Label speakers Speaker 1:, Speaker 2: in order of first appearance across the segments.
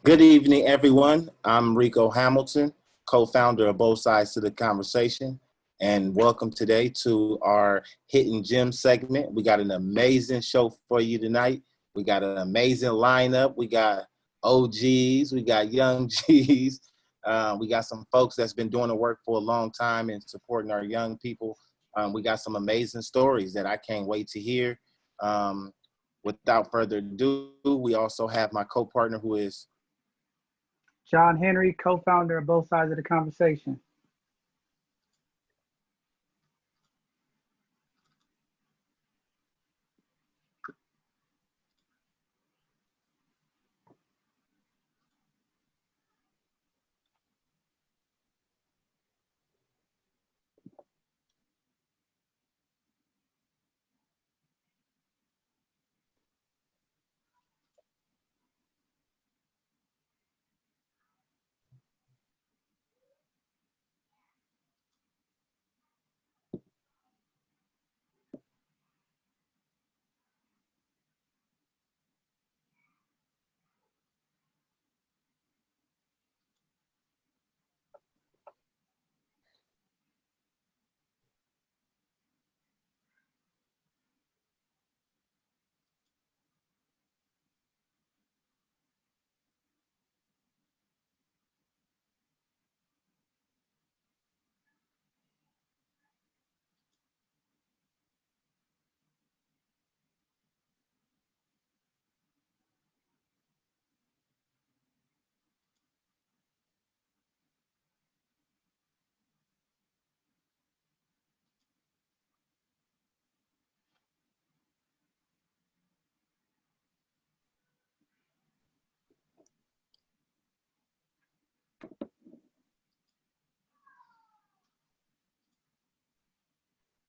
Speaker 1: Good evening, everyone. I'm Rico Hamilton, co-founder of Both Sides to the Conversation, and welcome today to our Hidden Gem segment. We got an amazing show for you tonight. We got an amazing lineup. We got OGs, we got young Gs. We got some folks that's been doing the work for a long time and supporting our young people. We got some amazing stories that I can't wait to hear. Without further ado, we also have my co-partner who is
Speaker 2: John Henry, co-founder of Both Sides of the Conversation.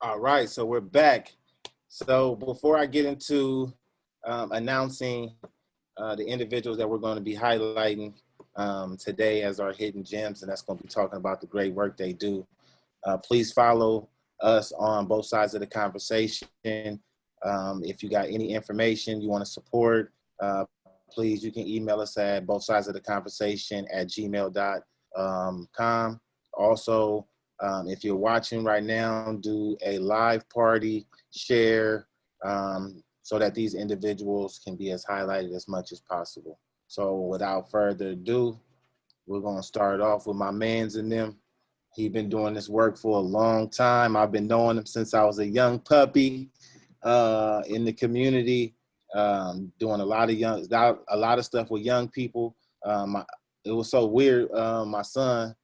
Speaker 1: all right, so we're back. So before I get into announcing the individuals that we're going to be highlighting today as our hidden gems, and that's going to be talking about the great work they do, please follow us on Both Sides of the Conversation. If you got any information you want to support, please, you can email us at bothsidesoftheconversation@gmail.com. Also, if you're watching right now, do a live party, share, so that these individuals can be as highlighted as much as possible. So without further ado, we're going to start off with my mans and them. He's been doing this work for a long time. I've been knowing him since I was a young puppy in the community, doing a lot of stuff with young people. It was so weird. My son,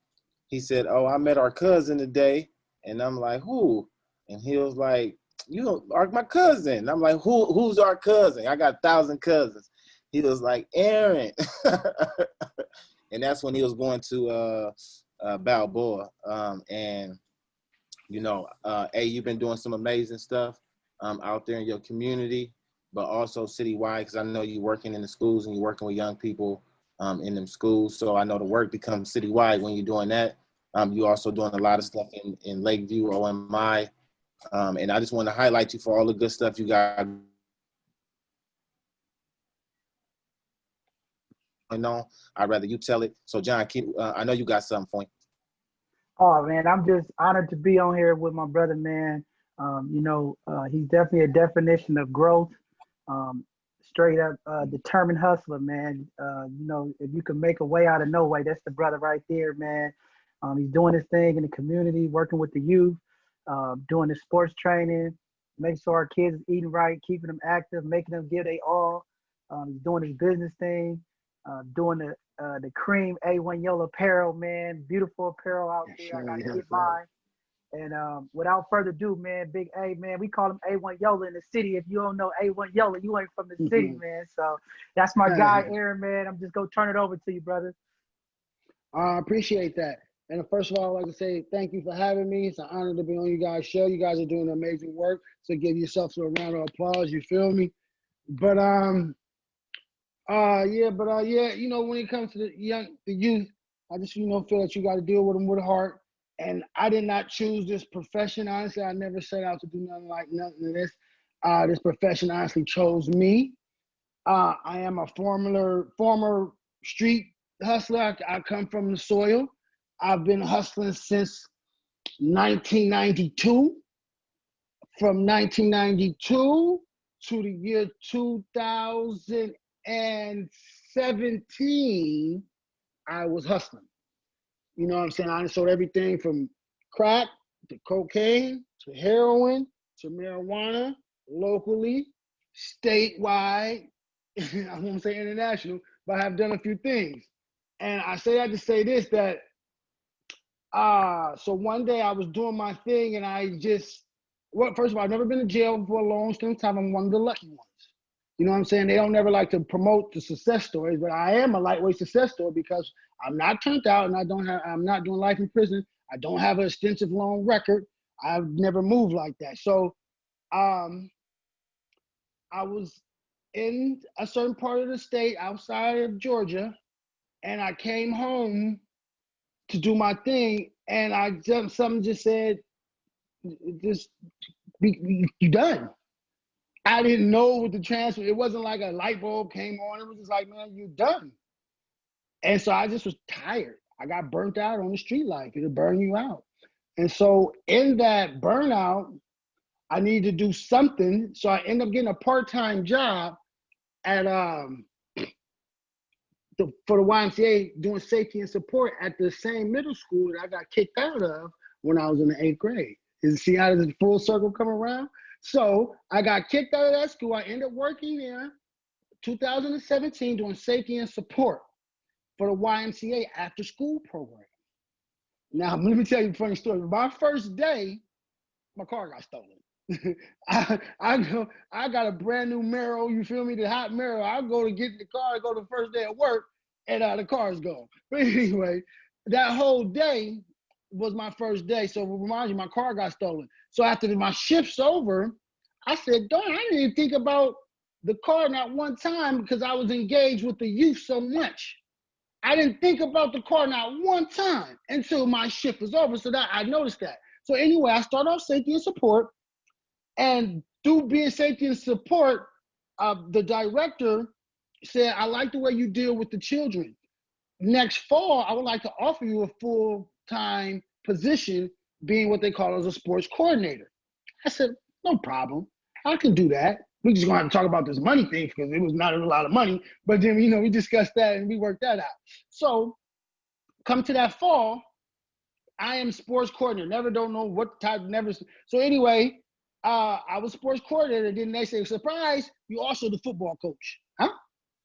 Speaker 1: he said, "Oh, I met our cousin today," and I'm like, "Who?" And he was like, "You are my cousin." I'm like, "Who's our cousin? I got 1,000 cousins." He was like, "Aaron," and that's when he was going to Balboa. And hey, you've been doing some amazing stuff out there in your community, but also citywide, because I know you're working in the schools and you're working with young people in them schools. So I know the work becomes citywide when you're doing that. You're also doing a lot of stuff in Lakeview, OMI. And I just want to highlight you for all the good stuff you got going on. I'd rather you tell it. So, John, I know you got something for me.
Speaker 2: Oh man, I'm just honored to be on here with my brother, man. He's definitely a definition of growth. Um, Straight up determined hustler, man. If you can make a way out of no way, that's the brother right there, man. He's doing his thing in the community, working with the youth, doing the sports training, making sure our kids is eating right, keeping them active, making them give they all. He's doing his business thing, doing the cream A1 yellow apparel, man. Beautiful apparel out there. I gotta get mine. And without further ado, man, Big A, man, we call him A1 Yola in the city. If you don't know A1 Yola, you ain't from the city, man. So that's my guy, Aaron, man. I'm just gonna turn it over to you, brother.
Speaker 3: I appreciate that. And first of all, I'd like to say thank you for having me. It's an honor to be on you guys' show. You guys are doing amazing work. So give yourselves a round of applause. You feel me? But when it comes to the youth, I just feel that you got to deal with them with a heart. And I did not choose this profession. Honestly, I never set out to do nothing of this. This profession honestly chose me. I am a former street hustler. I come from the soil. I've been hustling since 1992. From 1992 to the year 2017, I was hustling. You know what I'm saying? I sold everything from crack to cocaine to heroin to marijuana, locally, statewide. I won't say international, but I have done a few things. And I say that to say this, that so one day I was doing my thing and I just, well, first of all, I've never been to jail for a long string of time. I'm one of the lucky ones. You know what I'm saying? They don't never like to promote the success stories, but I am a lightweight success story because I'm not turned out and I'm not doing life in prison. I don't have an extensive long record. I've never moved like that. So I was in a certain part of the state outside of Georgia, and I came home to do my thing, and something just said, just you done. I didn't know what the transfer, it wasn't like a light bulb came on. It was just like, man, you done. And so I just was tired. I got burnt out on the street life. It'll burn you out. And so in that burnout, I needed to do something. So I ended up getting a part-time job at for the YMCA doing safety and support at the same middle school that I got kicked out of when I was in the 8th grade. You see how the full circle come around? So I got kicked out of that school. I ended up working there 2017 doing safety and support for the YMCA after school program. Now, let me tell you a funny story. My first day, my car got stolen. I got a brand new Mero, you feel me, the hot Mero. I go to get in the car, go to the first day of work, and the car's gone. But anyway, that whole day was my first day. So remind you, my car got stolen. So after my shift's over, I said, darn, I didn't even think about the car not one time because I was engaged with the youth so much. I didn't think about the car not one time until my shift was over. So that I noticed that. So anyway, I started off safety and support. And through being safety and support, the director said, I like the way you deal with the children. Next fall, I would like to offer you a full-time position being what they call as a sports coordinator. I said, no problem. I can do that. We're just gonna have to talk about this money thing because it was not a lot of money. But then, we discussed that and we worked that out. So come to that fall, I am sports coordinator. Never don't know what type, never. So anyway, I was sports coordinator. Then they say, surprise, you also the football coach. Huh?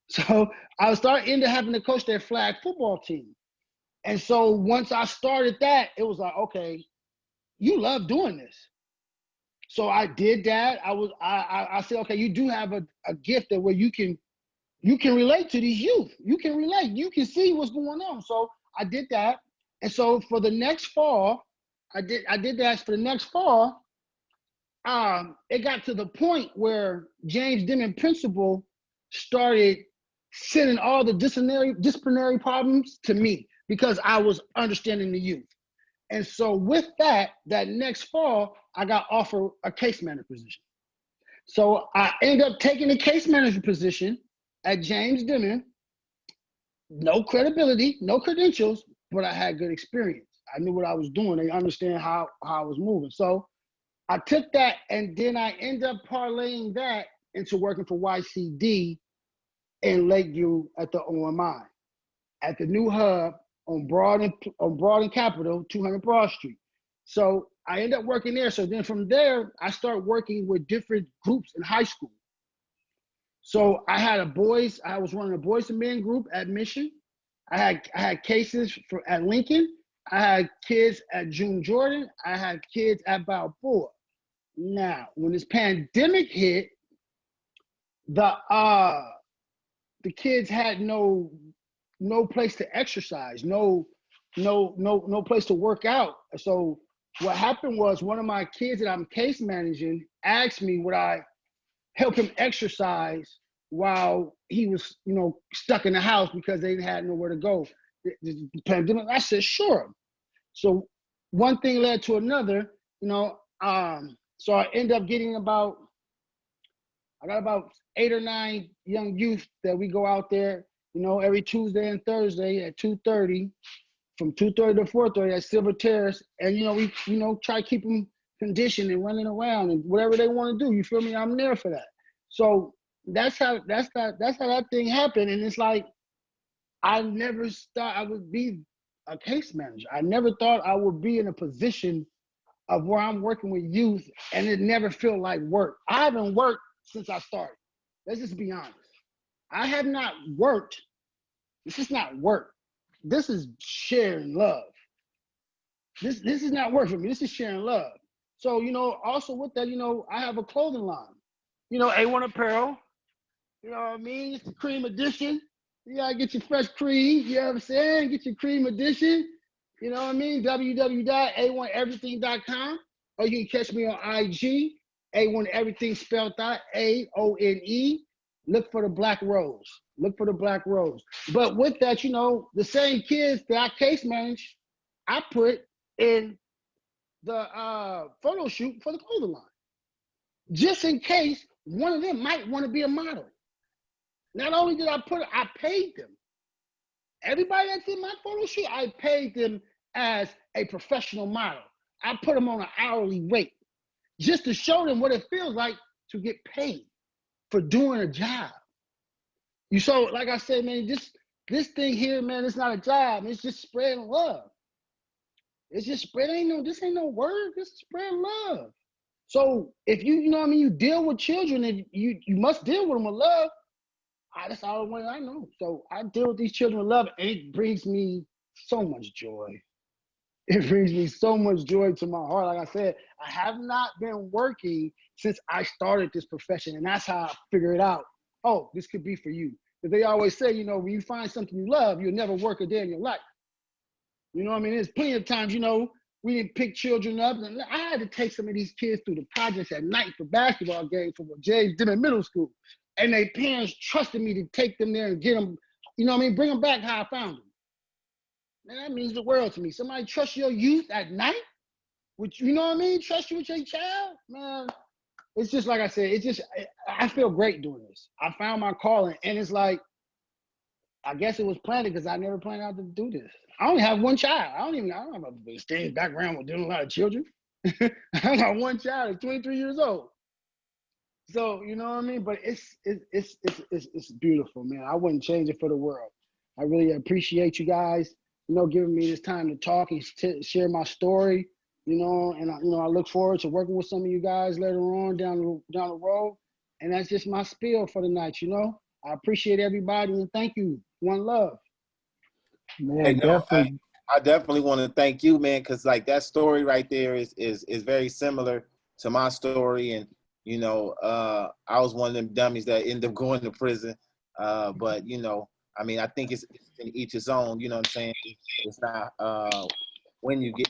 Speaker 3: So I ended up having to coach their flag football team. And so once I started that, it was like, okay, you love doing this. So I did that. I said, okay, you do have a gift that where you can relate to these youth. You can relate. You can see what's going on. So I did that. And so for the next fall, I did that for the next fall. It got to the point where James Dimon principal started sending all the disciplinary problems to me because I was understanding the youth. And so with that next fall, I got offered a case manager position. So I ended up taking the case manager position at James Dimon. No credibility, no credentials, but I had good experience. I knew what I was doing. They understand how I was moving. So I took that, and then I ended up parlaying that into working for YCD in Lakeview at the OMI, at the new hub on Broad and Capitol, 200 Broad Street. So I ended up working there. So then from there, I started working with different groups in high school. So I was running a boys and men group at Mission. I had cases at Lincoln. I had kids at June Jordan. I had kids at Balboa. Now, when this pandemic hit, the kids had no place to exercise, no place to work out. So what happened was one of my kids that I'm case managing asked me would I help him exercise while he was, stuck in the house because they had nowhere to go. The pandemic, I said, sure. So one thing led to another, so I ended up getting I got about 8 or 9 young youth that we go out there you know, every Tuesday and Thursday at 2:30, from 2:30 to 4:30 at Silver Terrace, and we try to keep them conditioned and running around and whatever they want to do. You feel me? I'm there for that. So that's how that thing happened. And it's like I never thought I would be a case manager. I never thought I would be in a position of where I'm working with youth and it never feel like work. I haven't worked since I started. Let's just be honest. I have not worked. This is not work. This is sharing love. This is not work for me. This is sharing love. So, also with that, I have a clothing line. A1 Apparel. You know what I mean? It's the cream edition. You gotta get your fresh cream. You know what I'm saying? Get your cream edition. You know what I mean? www.a1everything.com. Or you can catch me on IG. A1Everything spelled out AONE. Look for the black rose. Look for the black rose. But with that, the same kids that I case manage, I put in the photo shoot for the clothing line. Just in case one of them might want to be a model. Not only did I put it, I paid them. Everybody that's in my photo shoot, I paid them as a professional model. I put them on an hourly rate just to show them what it feels like to get paid for doing a job. So, like I said, man, this thing here, man, it's not a job. It's just spreading love. It's just spreading. This ain't no word. This is spreading love. So if you deal with children and you must deal with them with love. That's all the way I know. So I deal with these children with love, and it brings me so much joy. It brings me so much joy to my heart. Like I said, I have not been working since I started this profession, and that's how I figured out, oh, this could be for you. Because they always say, when you find something you love, you'll never work a day in your life. You know what I mean? There's plenty of times, we didn't pick children up, and I had to take some of these kids through the projects at night for basketball games from James Dimon Middle School. And their parents trusted me to take them there and get them, bring them back how I found them. Man, that means the world to me. Somebody trust your youth at night, which, trust you with your child, man. It's just like I said, I feel great doing this. I found my calling, and it's like, I guess it was planted because I never planned out to do this. I only have one child. I don't have a strange background with dealing with a lot of children. I got one child that's 23 years old. So, you know what I mean? But it's beautiful, man. I wouldn't change it for the world. I really appreciate you guys, giving me this time to talk and share my story, and I look forward to working with some of you guys later on down the road. And that's just my spiel for the night, I appreciate everybody and thank you. One love.
Speaker 2: Man, definitely.
Speaker 1: I definitely want to thank you, man, because like that story right there is very similar to my story. And I was one of them dummies that ended up going to prison. But I think it's in each his own. You know what I'm saying? It's not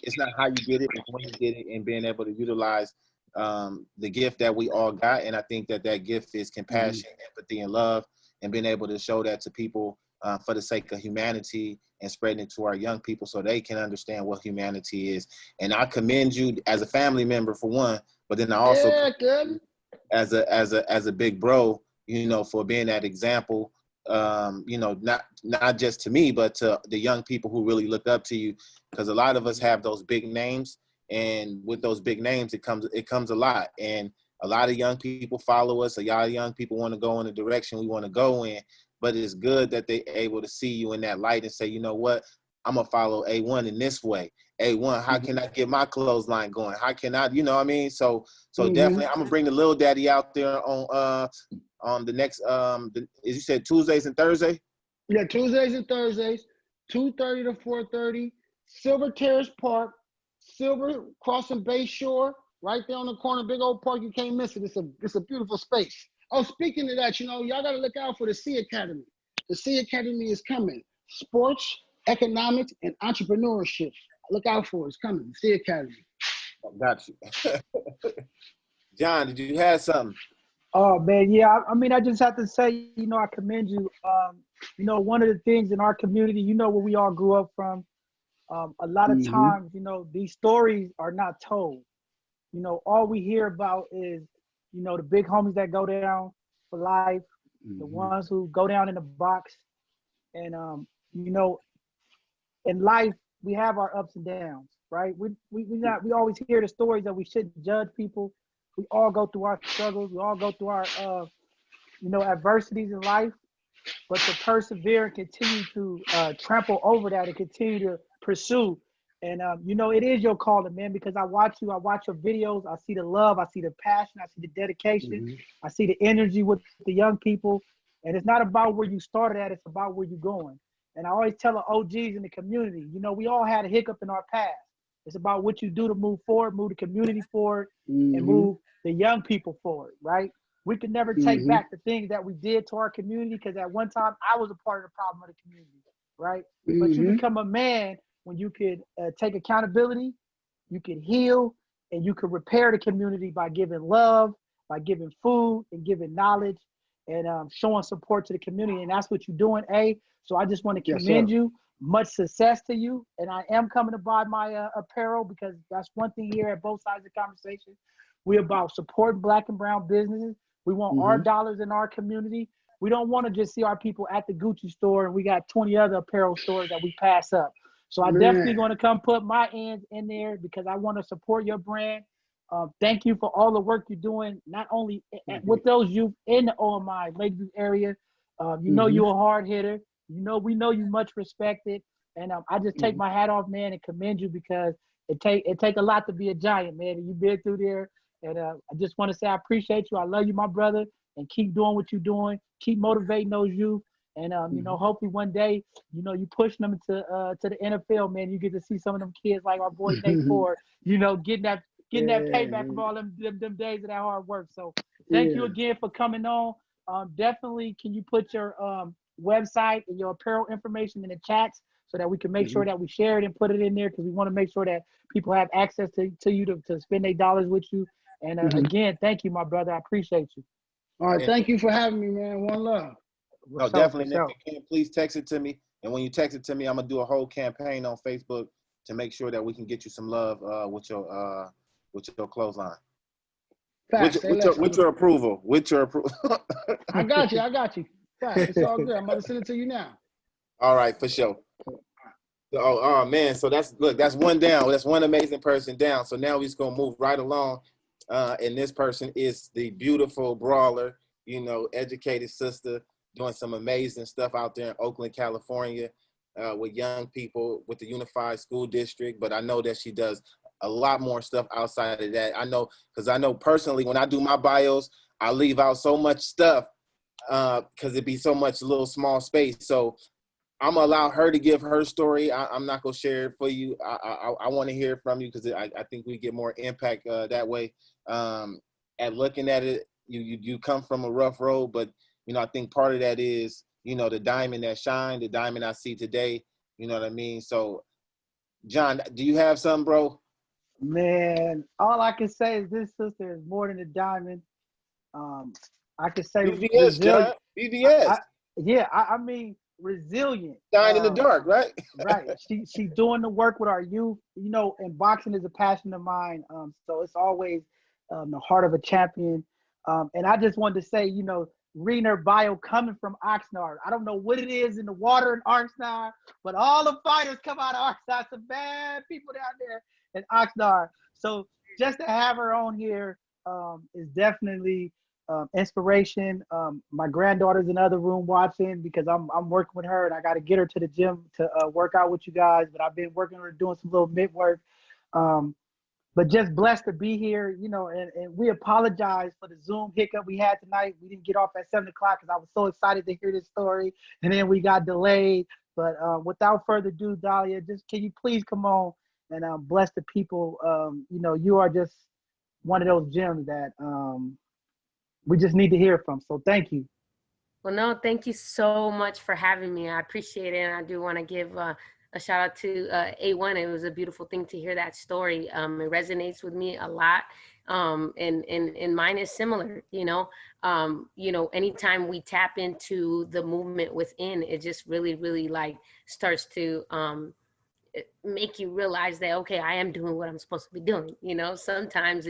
Speaker 1: it's not how you get it, it's when you get it, and being able to utilize the gift that we all got. And I think that gift is compassion, empathy, and love, and being able to show that to people for the sake of humanity and spreading it to our young people so they can understand what humanity is. And I commend you as a family member for one, but then I also as a big bro, for being that example, not just to me, but to the young people who really look up to you, because a lot of us have those big names, and with those big names, it comes a lot, and a lot of young people follow us. A lot of young people want to go in the direction we want to go in, but it's good that they're able to see you in that light and say, you know what, I'm gonna follow A1 in this way. A1, how can I get my clothesline going? How can I, you know what I mean? So definitely, I'm gonna bring the little daddy out there on the next, as you said, Tuesdays and Thursdays?
Speaker 3: Yeah, Tuesdays and Thursdays, 2:30 to 4:30, Silver Terrace Park, Silver Crossing Bay Shore, right there on the corner, big old park. You can't miss it. It's a beautiful space. Oh, speaking of that, y'all got to look out for the C Academy. The C Academy is coming. Sports, economics, and entrepreneurship. Look out for it. It's coming. C Academy.
Speaker 1: Got you. John, did you have something?
Speaker 2: Oh, man, yeah. I just have to say, I commend you. One of the things in our community, where we all grew up from, a lot of times, these stories are not told. All we hear about is, the big homies that go down for life, the ones who go down in the box, And you know, in life we have our ups and downs, right? We always hear the stories that we shouldn't judge people. We all go through our struggles. We all go through our adversities in life. But to persevere and continue to trample over that and continue to pursue. And it is your calling, man, because I watch you, I watch your videos, I see the love, I see the passion, I see the dedication, I see the energy with the young people. And it's not about where you started at, it's about where you're going. And I always tell the OGs in the community, we all had a hiccup in our past. It's about what you do to move forward, move the community forward, and move the young people forward, right? We could never take back the things that we did to our community, because at one time I was a part of the problem of the community, right? But you become a man when you could take accountability, you can heal, and you can repair the community by giving love, by giving food and giving knowledge, and showing support to the community. And that's what you're doing, A. So I just want to commend you. Much success to you. And I am coming to buy my apparel, because that's one thing here at both sides of the conversation. We're about supporting Black and brown businesses. We want our dollars in our community. We don't want to just see our people at the Gucci store and we got 20 other apparel stores that we pass up. So I definitely going to come put my hands in there, because I want to support your brand. Thank you for all the work you're doing, not only with those youth in the OMI Lakeview area. You're a hard hitter. We know you much respected. And I just take my hat off, man, and commend you, because it take a lot to be a giant, man. And you've been through there. And I just want to say I appreciate you. I love you, my brother, and keep doing what you're doing. Keep motivating those youth. And, hopefully one day, you pushing them to the NFL, man. You get to see some of them kids like our boy Nate Ford, getting that payback from all them days of that hard work. So thank you again for coming on. Definitely, can you put your website and your apparel information in the chats, so that we can make sure that we share it and put it in there, because we want to make sure that people have access to you to spend their dollars with you. And again, thank you, my brother. I appreciate you.
Speaker 3: All right, thank you for having me, man. One love.
Speaker 1: No, definitely. If you can, please text it to me. And when you text it to me, I'm gonna do a whole campaign on Facebook to make sure that we can get you some love with your clothesline. With your approval.
Speaker 3: I got you. Facts. It's all good. I'm about to send it to you now.
Speaker 1: All right, for sure. Oh man, so that's one down. That's one amazing person down. So now we're just gonna move right along. And this person is the beautiful brawler, educated sister, doing some amazing stuff out there in Oakland, California, with young people with the Unified School District. But I know that she does a lot more stuff outside of that. I know, because I know personally, when I do my bios, I leave out so much stuff because it'd be so much little small space. So I'm gonna allow her to give her story. I'm not gonna share it for you. I want to hear from you, because I think we get more impact that way. At looking at it, you come from a rough road, but I think part of that is the diamond that shine, the diamond I see today. You know what I mean? So, John, do you have something, bro?
Speaker 2: Man, all I can say is this sister is more than a diamond. I can say
Speaker 1: BBS, John. BBS.
Speaker 2: I mean resilient.
Speaker 1: Shine in the dark, right?
Speaker 2: Right. She doing the work with our youth. And boxing is a passion of mine. So it's always the heart of a champion. And I just wanted to say, reading her bio, coming from Oxnard. I don't know what it is in the water in Oxnard, but all the fighters come out of Oxnard. Some bad people down there in Oxnard. So just to have her on here is definitely inspiration. My granddaughter's in the other room watching, because I'm working with her, and I got to get her to the gym to work out with you guys. But I've been working with her, doing some little mid work. But just blessed to be here, and we apologize for the Zoom hiccup we had tonight. We didn't get off at 7 o'clock because I was so excited to hear this story, and then we got delayed. But without further ado, Dalia, just can you please come on and bless the people? You are just one of those gems that we just need to hear from. So thank you.
Speaker 4: Well, no, thank you so much for having me. I appreciate it. And I do want to give a shout out to A1. It was a beautiful thing to hear that story. It resonates with me a lot. And mine is similar, anytime we tap into the movement within, it just really, really like starts to make you realize that, okay, I am doing what I'm supposed to be doing. You know, sometimes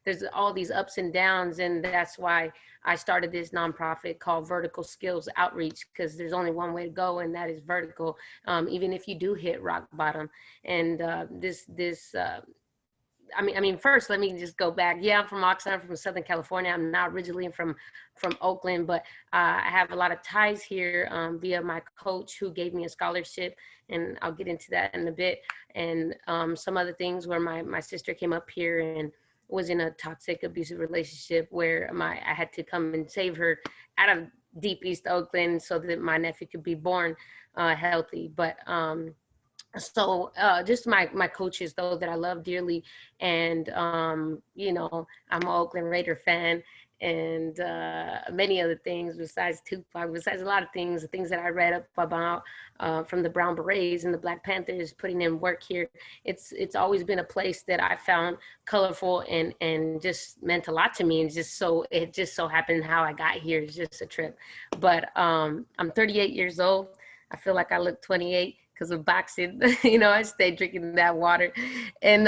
Speaker 4: there's all these ups and downs. And that's why I started this nonprofit called Vertical Skills Outreach, because there's only one way to go, and that is vertical, even if you do hit rock bottom. And I mean, first, let me just go back. Yeah, I'm from Oxnard, I'm from Southern California. I'm not originally from Oakland, but I have a lot of ties here via my coach, who gave me a scholarship, and I'll get into that in a bit. And some other things where my sister came up here and was in a toxic, abusive relationship where I had to come and save her out of deep East Oakland so that my nephew could be born healthy. But so just my coaches, though, that I love dearly. And you know, I'm an Oakland Raider fan, and many other things besides Tupac, besides a lot of things, the things that I read up about from the Brown Berets and the Black Panthers putting in work here. It's always been a place that I found colorful and just meant a lot to me. And it just so happened how I got here is just a trip. But I'm 38 years old. I feel like I look 28 because of boxing. You know, I stay drinking that water. And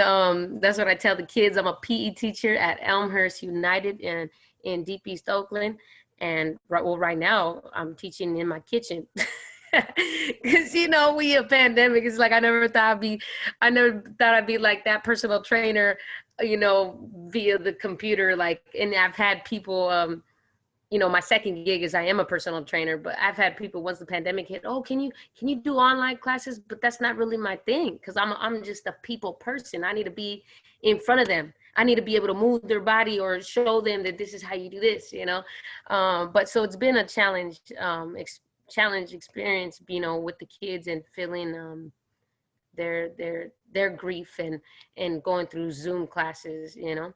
Speaker 4: that's what I tell the kids. I'm a PE teacher at Elmhurst United in Deep East Oakland. And right now I'm teaching in my kitchen. Because, you know, we a pandemic. It's like I never thought I'd be like that personal trainer, you know, via the computer. Like, and I've had people, you know, my second gig is I am a personal trainer, but I've had people, once the pandemic hit, oh, can you do online classes? But that's not really my thing, because I'm just a people person. I need to be in front of them. I need to be able to move their body or show them that this is how you do this, you know. But so it's been a challenge experience, you know, with the kids and feeling their grief and going through Zoom classes, you know.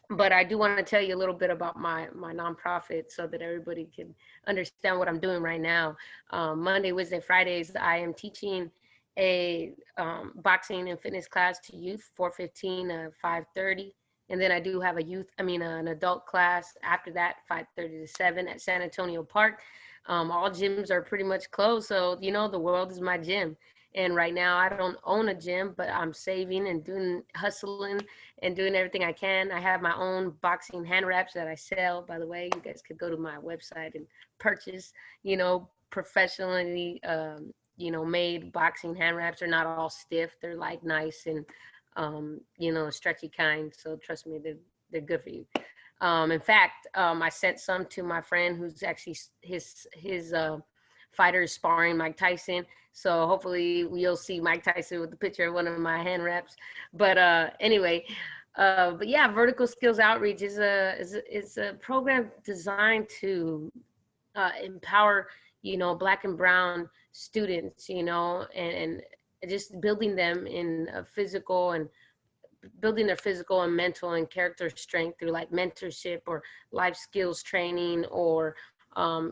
Speaker 4: But I do want to tell you a little bit about my nonprofit so that everybody can understand what I'm doing right now. Monday, Wednesday, Fridays, I am teaching a boxing and fitness class to youth, 4:15 to 5:30. And then I do have an adult class after that, 5:30 to 7 at San Antonio Park. All gyms are pretty much closed. So, you know, the world is my gym. And right now I don't own a gym, but I'm saving and hustling and doing everything I can. I have my own boxing hand wraps that I sell, by the way. You guys could go to my website and purchase, you know, professionally, you know, made boxing hand wraps. Are not all stiff. They're like nice and, you know, stretchy kind. So trust me, they're good for you. In fact, I sent some to my friend who's actually his fighter is sparring Mike Tyson. So hopefully you'll see Mike Tyson with the picture of one of my hand wraps. But anyway, but yeah, Vertical Skills Outreach is a program designed to empower, you know, Black and Brown students, you know, and just building them in a physical and building their physical and mental and character strength through like mentorship or life skills training or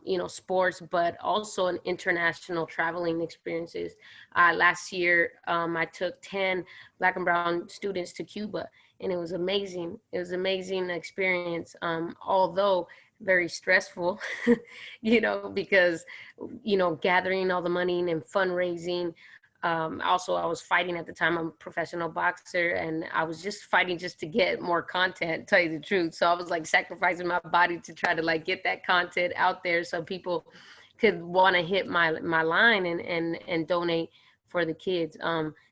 Speaker 4: you know, sports, but also in international traveling experiences. Last year, I took 10 Black and Brown students to Cuba, and it was amazing. It was an amazing experience, although very stressful, you know, because, you know, gathering all the money and fundraising. Also, I was fighting at the time. I'm a professional boxer, and I was just fighting just to get more content, tell you the truth. So I was like sacrificing my body to try to like get that content out there so people could want to hit my line and donate for the kids.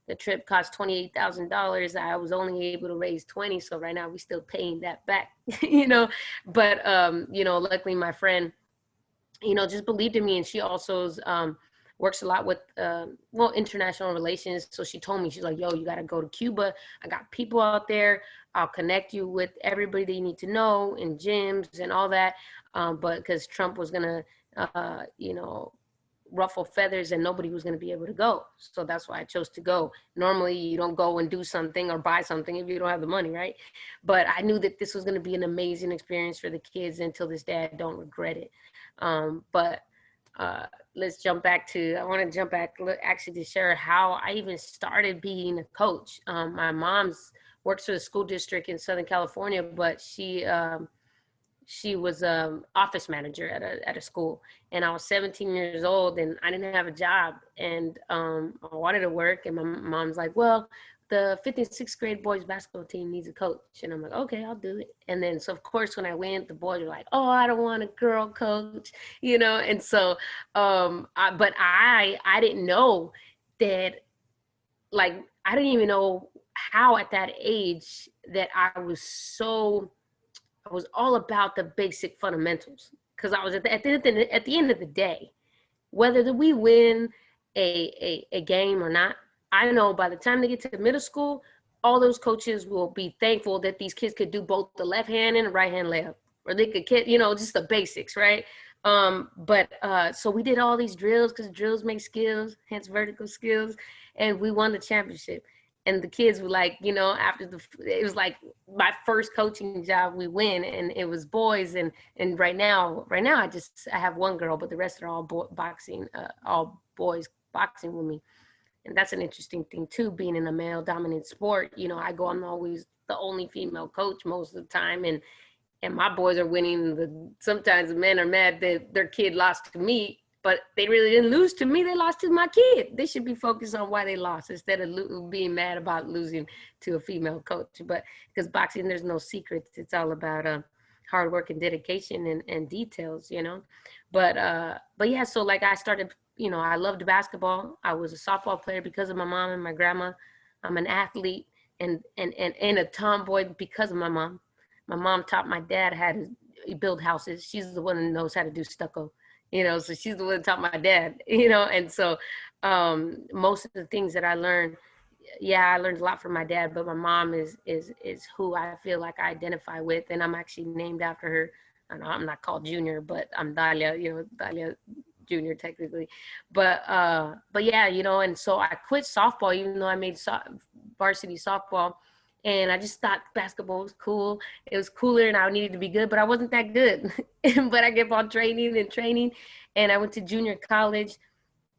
Speaker 4: The trip cost $28,000. I was only able to raise 20. So right now we still paying that back, you know, but, you know, luckily my friend, you know, just believed in me, and she also is, works a lot with, international relations. So she told me, she's like, yo, you got to go to Cuba. I got people out there. I'll connect you with everybody that you need to know in gyms and all that. But because Trump was going to, you know, ruffle feathers and nobody was going to be able to go. So that's why I chose to go. Normally you don't go and do something or buy something if you don't have the money, right? But I knew that this was going to be an amazing experience for the kids. Until this day, I don't regret it. Let's jump back to, I want to jump back actually to share how I even started being a coach. My mom's works for the school district in Southern California, but she she was office manager at a school, and I was 17 years old, and I didn't have a job, and I wanted to work, and my mom's like, well, the 5th and 6th grade boys basketball team needs a coach, and I'm like, okay, I'll do it. And then, so of course, when I went, the boys were like, oh, I don't want a girl coach, you know. And so, but I didn't know that, like, I didn't even know how at that age that I was all about the basic fundamentals, because I was at the end of the day, whether we win a game or not, I know by the time they get to middle school, all those coaches will be thankful that these kids could do both the left hand and the right hand layup, or they could get, you know, just the basics, right? So we did all these drills, because drills make skills, hence vertical skills, and we won the championship. And the kids were like, you know, it was like my first coaching job, we win, and it was boys. And right now I have one girl, but the rest are all all boys boxing with me. And that's an interesting thing too, being in a male dominant sport. You know, I'm always the only female coach most of the time. And my boys are winning. Sometimes the men are mad that their kid lost to me, but they really didn't lose to me. They lost to my kid. They should be focused on why they lost instead of being mad about losing to a female coach. But because boxing, there's no secrets. It's all about hard work and dedication and details, you know. But yeah, so like I started, you know, I loved basketball. I was a softball player because of my mom and my grandma. I'm an athlete and a tomboy because of my mom. My mom taught my dad how to build houses. She's the one that knows how to do stucco, you know, so she's the one that taught my dad, you know. And so most of the things that I learned, I learned a lot from my dad, but my mom is who I feel like I identify with. And I'm actually named after her. I know I'm not called Junior, but I'm Dalia, you know, Dalia Junior technically. But yeah, you know, and so I quit softball, even though I made varsity softball. And I just thought basketball was cool. It was cooler and I needed to be good, but I wasn't that good. But I kept on training. And I went to junior college.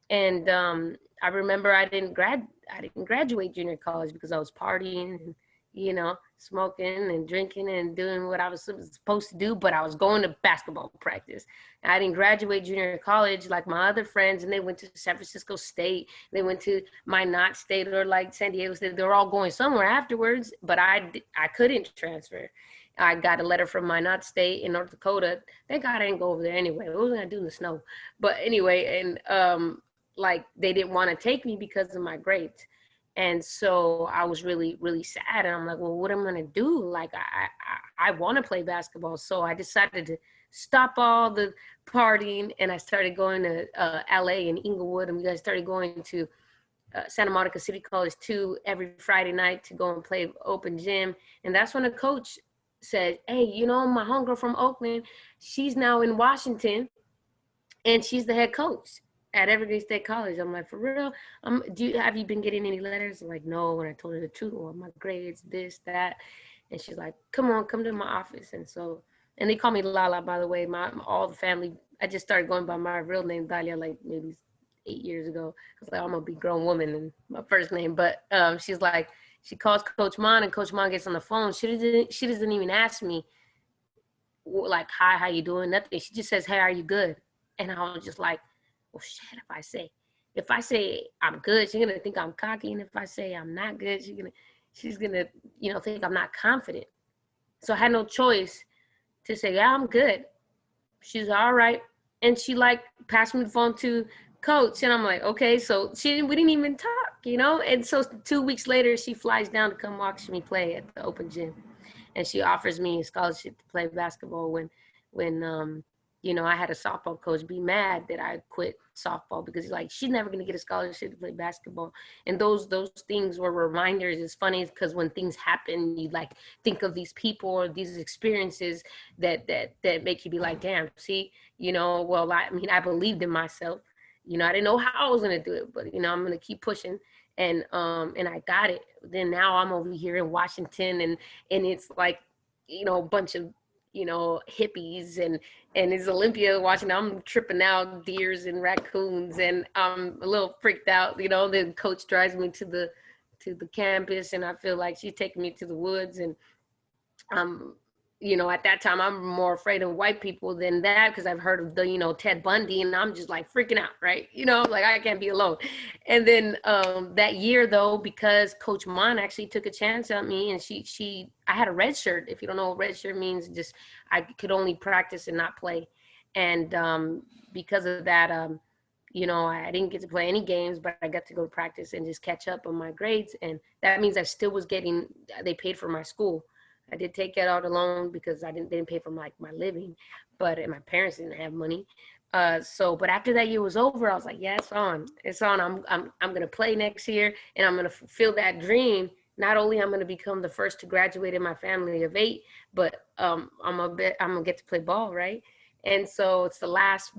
Speaker 4: And I remember I didn't graduate junior college because I was partying and, you know, smoking and drinking and doing what I was supposed to do, but I was going to basketball practice. I didn't graduate junior college like my other friends, and they went to San Francisco State. They went to Minot State or like San Diego State. They were all going somewhere afterwards, but I couldn't transfer. I got a letter from Minot State in North Dakota. Thank God I didn't go over there anyway. What was I gonna do in the snow? But anyway, and like they didn't want to take me because of my grades. And so I was really, really sad. And I'm like, well, what am I going to do? Like, I want to play basketball. So I decided to stop all the partying. And I started going to LA and Inglewood. And we guys started going to Santa Monica City College too every Friday night to go and play open gym. And that's when a coach said, hey, you know, my homegirl from Oakland, she's now in Washington and she's the head coach at Evergreen State College. I'm like, for real? Have you been getting any letters? I'm like, no. And I told her the truth. Well, my grades, this, that. And she's like, come to my office. And so, and they call me Lala, by the way. All the family, I just started going by my real name, Dalia, like maybe 8 years ago. I was like, I'm gonna be a grown woman and my first name. But she's like, she calls Coach Mon and Coach Mon gets on the phone. She doesn't even ask me like, hi, how you doing? Nothing. She just says, hey, are you good? And I was just like, well, shit, if I say I'm good, she's gonna think I'm cocky. And if I say I'm not good, she's gonna, you know, think I'm not confident. So I had no choice to say, yeah, I'm good. She's all right. And she like passed me the phone to Coach. And I'm like, okay. So we didn't even talk, you know? And so 2 weeks later, she flies down to come watch me play at the open gym. And she offers me a scholarship to play basketball when you know, I had a softball coach be mad that I quit softball because he's like, she's never going to get a scholarship to play basketball. And those things were reminders. It's funny because when things happen, you like think of these people or these experiences that make you be like, damn, see, you know, well, I mean, I believed in myself. You know, I didn't know how I was going to do it, but, you know, I'm going to keep pushing. And I got it. Then now I'm over here in Washington and it's like, you know, a bunch of, you know, hippies and it's Olympia watching. I'm tripping out deers and raccoons and I'm a little freaked out. You know, the coach drives me to the campus and I feel like she's taking me to the woods and you know, at that time, I'm more afraid of white people than that because I've heard of the, you know, Ted Bundy, and I'm just like freaking out, right? You know, like I can't be alone. And then that year, though, because Coach Mon actually took a chance on me, and I had a red shirt. If you don't know what red shirt means, just I could only practice and not play. And because of that, you know, I didn't get to play any games, but I got to go to practice and just catch up on my grades. And that means I still was getting, they paid for my school. I did take it out alone because they didn't pay for my living, but and my parents didn't have money. But after that year was over, I was like, yeah, it's on. It's on. I'm going to play next year, and I'm going to fulfill that dream. Not only I'm going to become the first to graduate in my family of 8, but I'm going to get to play ball, right? And so it's the last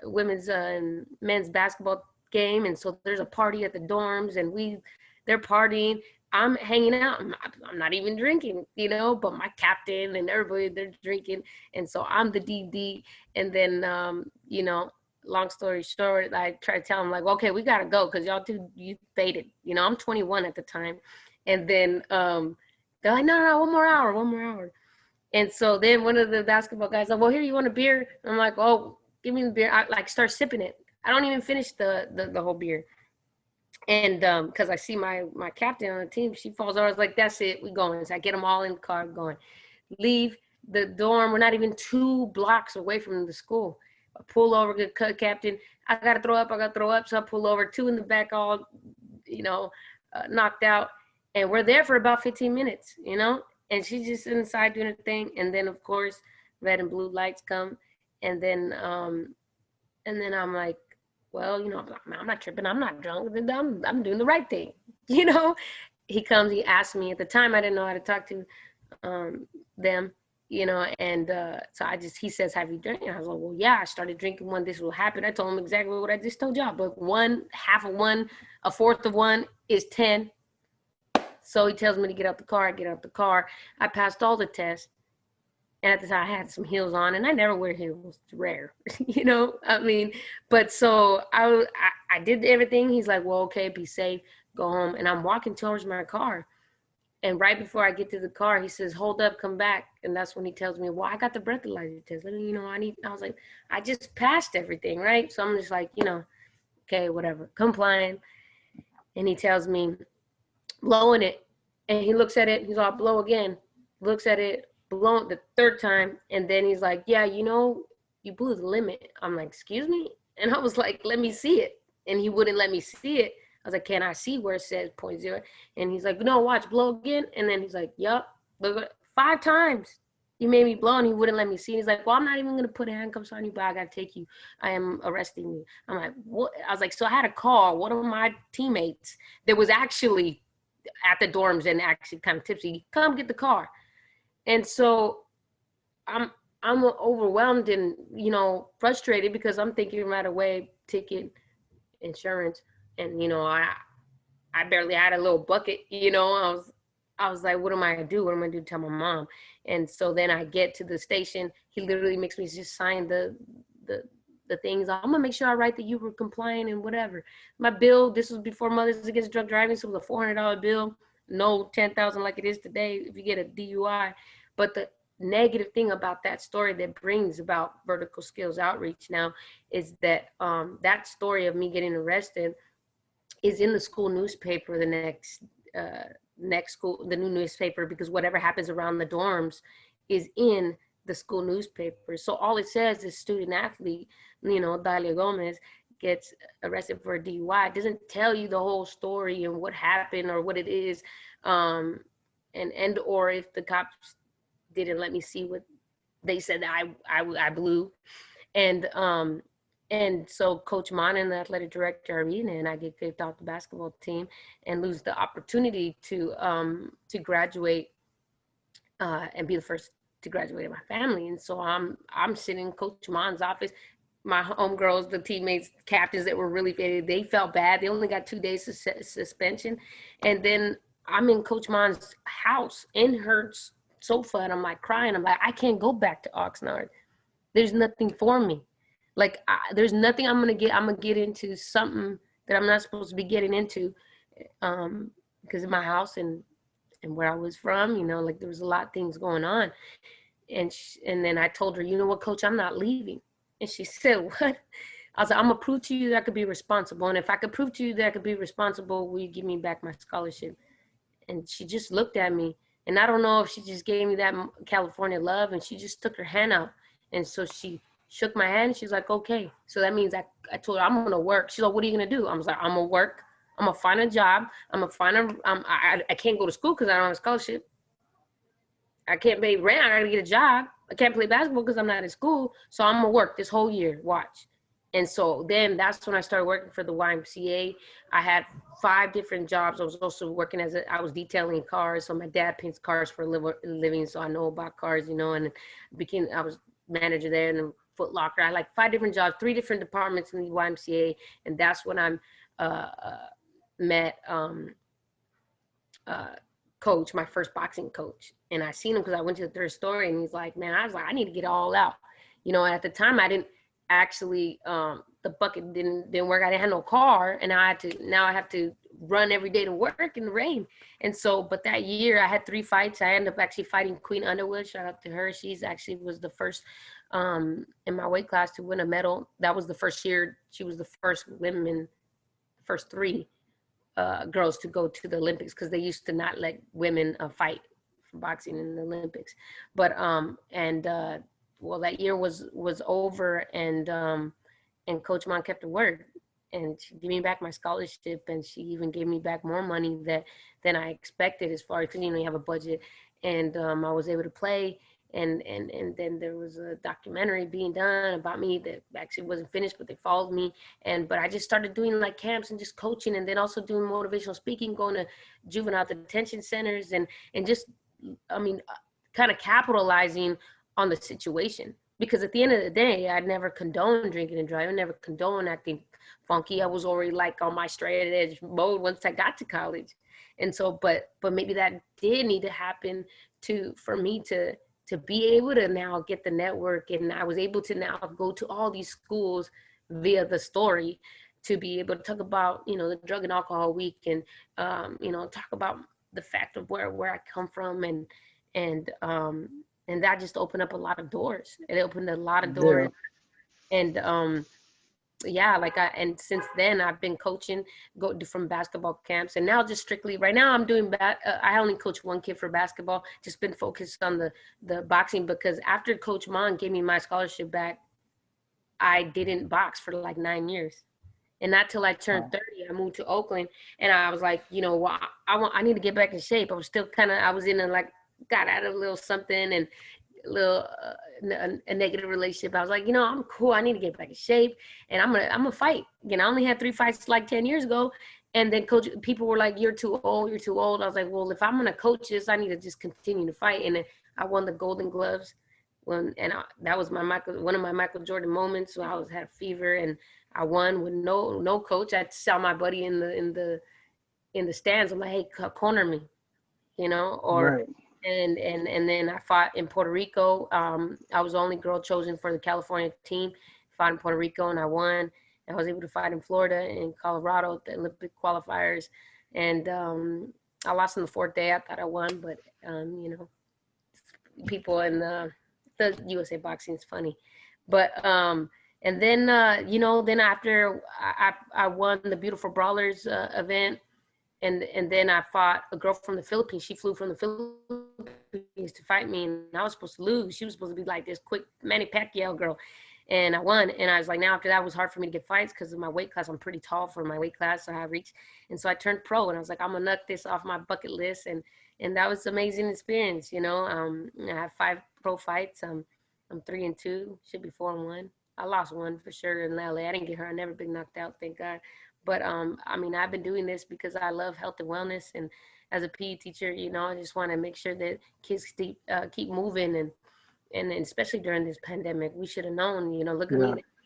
Speaker 4: women's and men's basketball game. And so there's a party at the dorms, and they're partying. I'm hanging out. I'm not even drinking, you know, but my captain and everybody, they're drinking. And so I'm the DD. And then, you know, long story short, I try to tell them like, okay, we got to go because you faded. You know, I'm 21 at the time. And then they're like, no, one more hour. And so then one of the basketball guys like, well, here, you want a beer? I'm like, oh, give me the beer. I like start sipping it. I don't even finish the whole beer. And because I see my captain on the team, she falls over. I was like, that's it, we going. So I get them all in the car going. Leave the dorm. We're not even 2 blocks away from the school. I pull over, good captain. I got to throw up. So I pull over, 2 in the back, all, you know, knocked out. And we're there for about 15 minutes, you know. And she's just inside doing her thing. And then, of course, red and blue lights come. And then I'm like, well, you know, I'm not tripping. I'm not drunk. I'm doing the right thing. You know, he comes, he asks me. At the time, I didn't know how to talk to them, you know, and so he says, have you drank? And I was like, well, yeah, I started drinking when this will happen. I told him exactly what I just told y'all. But 1/2 of 1, 1/4 of 1 is 10. So he tells me to get out the car. I get out the car. I passed all the tests. And at the time I had some heels on, and I never wear heels. It's rare, you know, I mean, but so I did everything. He's like, well, okay, be safe, go home. And I'm walking towards my car. And right before I get to the car, he says, hold up, come back. And that's when he tells me, well, I got the breathalyzer test. You know, I was like, I just passed everything, right? So I'm just like, you know, okay, whatever, complying. And he tells me, blowing it. And he looks at it, he's all, blow again, looks at it, blown the 3rd time, and then he's like, yeah, you know, you blew the limit. I'm like, excuse me? And I was like, let me see it. And he wouldn't let me see it. I was like, can I see where it says 0.0? And he's like, no, watch, blow again. And then he's like, yup, 5 times you made me blow, and he wouldn't let me see. And he's like, well, I'm not even gonna put handcuffs on you, but I gotta take you. I am arresting you. I'm like, what? I was like, so I had to call one of my teammates that was actually at the dorms and actually kind of tipsy, come get the car. And so I'm overwhelmed and, you know, frustrated because I'm thinking right away, ticket, insurance. And, you know, I barely had a little bucket, you know. I was like, what am I gonna do? What am I gonna do to tell my mom? And so then I get to the station. He literally makes me just sign the things. I'm gonna make sure I write that you were compliant and whatever. My bill, this was before Mothers Against Drug Driving, so it was a $400 bill, no 10,000 like it is today if you get a DUI. But the negative thing about that story that brings about vertical skills outreach now is that that story of me getting arrested is in the school newspaper the the new newspaper, because whatever happens around the dorms is in the school newspaper. So all it says is student athlete, you know, Dalia Gomez gets arrested for a DUI. It doesn't tell you the whole story and what happened or what it is, and or if the cops didn't let me see what they said that I blew. And so Coach Mon and the athletic director are meeting, and I get kicked off the basketball team and lose the opportunity to graduate and be the first to graduate in my family. And so I'm sitting in Coach Mon's office. My homegirls, the teammates, captains that were really faded, they felt bad. They only got 2 days of suspension. And then I'm in Coach Mon's house in her sofa, and I'm like crying. I'm like, I can't go back to Oxnard. There's nothing for me. Like, there's nothing I'm going to get into something that I'm not supposed to be getting into because of my house and where I was from, you know, like there was a lot of things going on. and then I told her, you know what, coach, I'm not leaving. And she said, what? I was like, I'm gonna prove to you that I could be responsible. And if I could prove to you that I could be responsible, will you give me back my scholarship? And she just looked at me. And I don't know if she just gave me that California love, and she just took her hand out. And so she shook my hand. She's like, okay. So that means I told her, I'm gonna work. She's like, what are you gonna do? I was like, I'm gonna work. I'm gonna find a job. I'm gonna find I can't go to school because I don't have a scholarship. I can't pay rent. I gotta get a job. I can't play basketball because I'm not in school. So I'm gonna work this whole year. Watch. And so then that's when I started working for the YMCA. I had 5 different jobs. I was also working I was detailing cars. So my dad paints cars for a living. So I know about cars, you know, and I was manager there in a Foot Locker. I had like 5 different jobs, 3 different departments in the YMCA. And that's when I met coach, my first boxing coach. And I seen him because I went to the 3rd story, and he's like, man, I was like, I need to get it all out. You know, at the time I didn't actually, the bucket didn't work. I didn't have no car, and now I have to run every day to work in the rain. And so, but that year I had 3 fights. I ended up actually fighting Queen Underwood. Shout out to her. She's actually was the first in my weight class to win a medal. That was the first year. She was the first first 3 girls to go to the Olympics, because they used to not let women fight for boxing in the Olympics. But well, that year was over, and Coach Mon kept her word, and she gave me back my scholarship, and she even gave me back more money than I expected, as far as, because you know you have a budget, and I was able to play. And then there was a documentary being done about me that actually wasn't finished, but they followed me. But I just started doing like camps and just coaching, and then also doing motivational speaking, going to juvenile detention centers, and just, I mean, kind of capitalizing on the situation. Because at the end of the day, I never condoned drinking and driving, never condoned acting funky. I was already like on my straight edge mode once I got to college. And so, but maybe that did need to happen for me to be able to now get the network. And I was able to now go to all these schools via the story, to be able to talk about, you know, the Drug and Alcohol Week, and, you know, talk about the fact of where I come from. And that just opened up a lot of doors. It opened a lot of doors. Yeah. And yeah, and since then I've been coaching, go from basketball camps, and now just strictly right now I'm doing I only coach 1 kid for basketball, just been focused on the boxing, because after Coach Mon gave me my scholarship back, I didn't box for like 9 years. And not till I turned 30, I moved to Oakland, and I was like, you know, well, I need to get back in shape. I was still I was in got out of a little something, and a little a negative relationship. I was like, you know, I'm cool. I need to get back in shape, and I'm gonna fight. You know, I only had 3 fights like 10 years ago, and then people were like, you're too old. You're too old. I was like, well, if I'm gonna coach this, I need to just continue to fight. And then I won the Golden Gloves that was one of my Michael Jordan moments. So I had a fever, and I won with no coach. I saw my buddy in the stands. I'm like, hey, corner me, you know, or. Right. And then I fought in Puerto Rico. I was the only girl chosen for the California team. Fought in Puerto Rico, and I won. I was able to fight in Florida and Colorado at the Olympic qualifiers. And I lost on the 4th day. I thought I won, but you know, people in the USA Boxing is funny. But and then you know, then after I won the Beautiful Brawlers event. And then I fought a girl from the Philippines. She flew from the Philippines to fight me, and I was supposed to lose. She was supposed to be like this quick Manny Pacquiao girl, and I won. And I was like, now after that, it was hard for me to get fights because of my weight class. I'm pretty tall for my weight class, so I reached. And so I turned pro, and I was like, I'm gonna knock this off my bucket list, and that was an amazing experience. You know, I have 5 pro fights. I'm 3-2, should be 4-1. I lost 1 for sure in LA. I didn't get hurt. I never been knocked out, thank God. But I mean, I've been doing this because I love health and wellness, and as a PE teacher, you know, I just want to make sure that kids keep moving, and especially during this pandemic, we should have known. You know, look at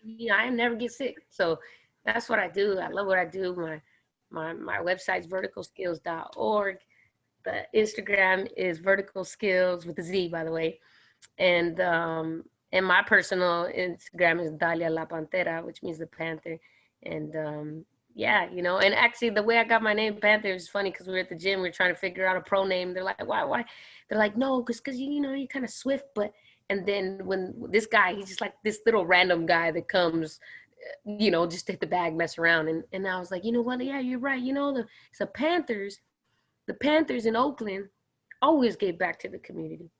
Speaker 4: me, I never get sick, so that's what I do. I love what I do. My website's verticalskills.org. The Instagram is Vertical Skills with a Z, by the way, and my personal Instagram is Dalia La Pantera, which means the Panther, and yeah, you know, and actually the way I got my name Panther is funny because we were at the gym, we were trying to figure out a pro name. They're like, why? They're like, no, because you know, you're kind of swift, but And then when this guy, he's just like this little random guy that comes, you know, just take the bag, mess around. And I was like, you know what? Yeah, you're right. You know, the Panthers in Oakland always gave back to the community.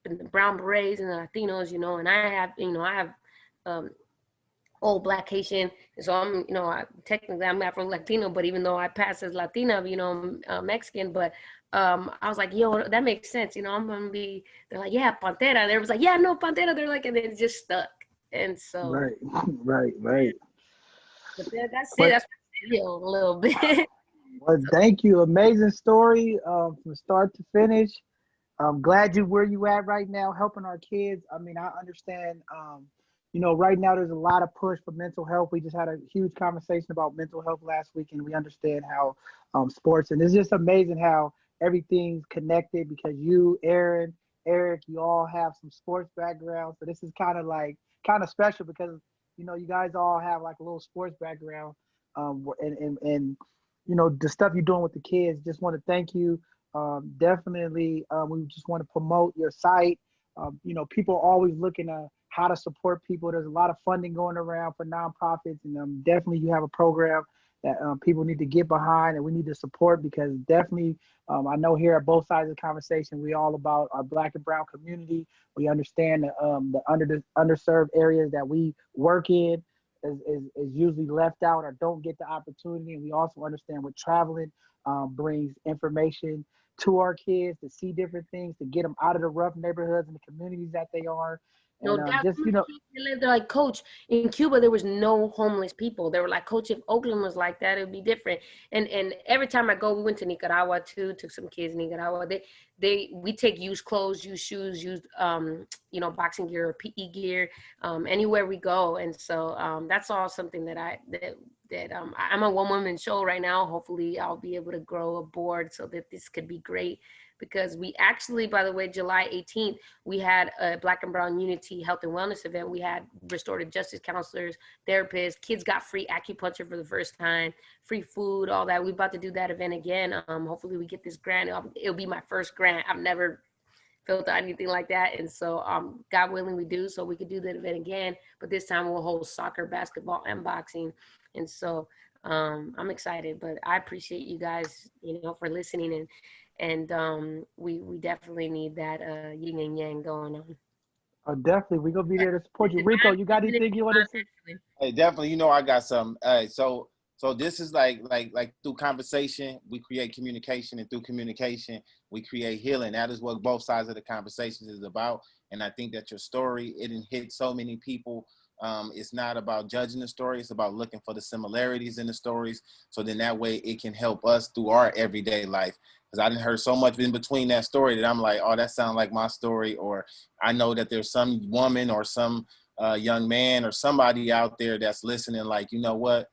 Speaker 4: And the brown berets and the Latinos, you know, and I have old Black Haitian. And so I'm, you know, technically I'm Afro-Latino, but even though I pass as Latina, you know, I'm Mexican, but I was like, yo, that makes sense. You know, I'm going to be, they're like, yeah, Pantera. They was like, yeah, no, Pantera. They're like, and it just stuck. And so.
Speaker 2: Right, right.
Speaker 4: But that's it.
Speaker 2: But,
Speaker 4: That's my video a little bit.
Speaker 2: well, thank you. Amazing story from start to finish. I'm glad you where you at right now, helping our kids. I mean, I understand. You know, right now there's a lot of push for mental health. We just had a huge conversation about mental health last week, and we understand how sports, and it's just amazing how everything's connected because you, Aaron, Eric, you all have some sports background. So this is kind of special because, you know, you guys all have like a little sports background, and you know, the stuff you're doing with the kids. Just want to thank you. Definitely, we just want to promote your site. You know, people are always looking at how to support people. There's a lot of funding going around for nonprofits, and definitely you have a program that people need to get behind and we need to support because definitely, I know here at both sides of the conversation, we all about our Black and brown community. We understand the underserved areas that we work in is usually left out or don't get the opportunity. And we also understand what traveling brings information to our kids to see different things, to get them out of the rough neighborhoods and the communities that they are.
Speaker 4: No
Speaker 2: And
Speaker 4: doubt.
Speaker 2: just, you know,
Speaker 4: They're like, Coach, in Cuba, there was no homeless people. They were like, Coach, if Oakland was like that, it would be different. And every time I go, we went to Nicaragua too, took some kids in Nicaragua. We take used clothes, used shoes, used, you know, boxing gear or PE gear, anywhere we go. And so that's all something that I'm a one-woman show right now. Hopefully I'll be able to grow a board so that this could be great. Because we actually, by the way, July 18th, we had a Black and Brown Unity Health and Wellness event. We had restorative justice counselors, therapists, kids got free acupuncture for the first time, free food, all that. We're about to do that event again. Hopefully we get this grant. It'll be my first grant. I've never felt anything like that. And so God willing we do, so we could do that event again. But this time we'll hold soccer, basketball, and boxing. And so I'm excited, but I appreciate you guys, you know, for listening and we definitely need that yin and yang going on.
Speaker 2: definitely, we're going to be there to support you. Rico, you got anything you want to say?
Speaker 1: Hey, definitely. You know, I got some. So this is like through conversation, we create communication, and through communication, we create healing. That is what both sides of the conversation is about. And I think that your story, it hit so many people. It's not about judging the story. It's about looking for the similarities in the stories. So then that way it can help us through our everyday life. Because I didn't heard so much in between that story that I'm like, oh, that sounds like my story. Or I know that there's some woman or some young man or somebody out there that's listening, like, you know what?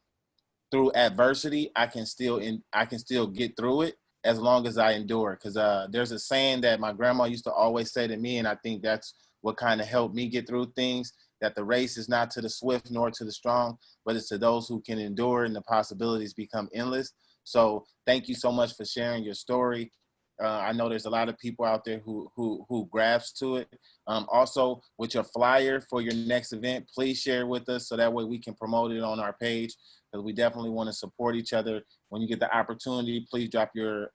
Speaker 1: Through adversity, I can still get through it as long as I endure. Because there's a saying that my grandma used to always say to me, and I think that's what kind of helped me get through things, that the race is not to the swift nor to the strong, but it's to those who can endure, and the possibilities become endless. So thank you so much for sharing your story. I know there's a lot of people out there who grasp to it. Also, with your flyer for your next event, please share with us so that way we can promote it on our page, because we definitely want to support each other. When you get the opportunity, please drop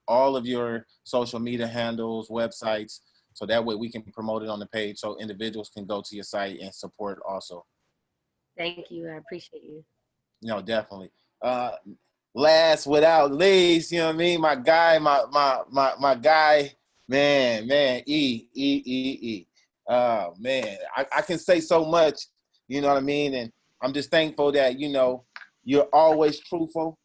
Speaker 1: all of your social media handles, websites, so that way we can promote it on the page so individuals can go to your site and support also.
Speaker 4: Thank you. I appreciate you.
Speaker 1: No, definitely. Last without least, you know what I mean? My guy, my guy, man, E. Man, I can say so much, you know what I mean? And I'm just thankful that, you know, you're always truthful.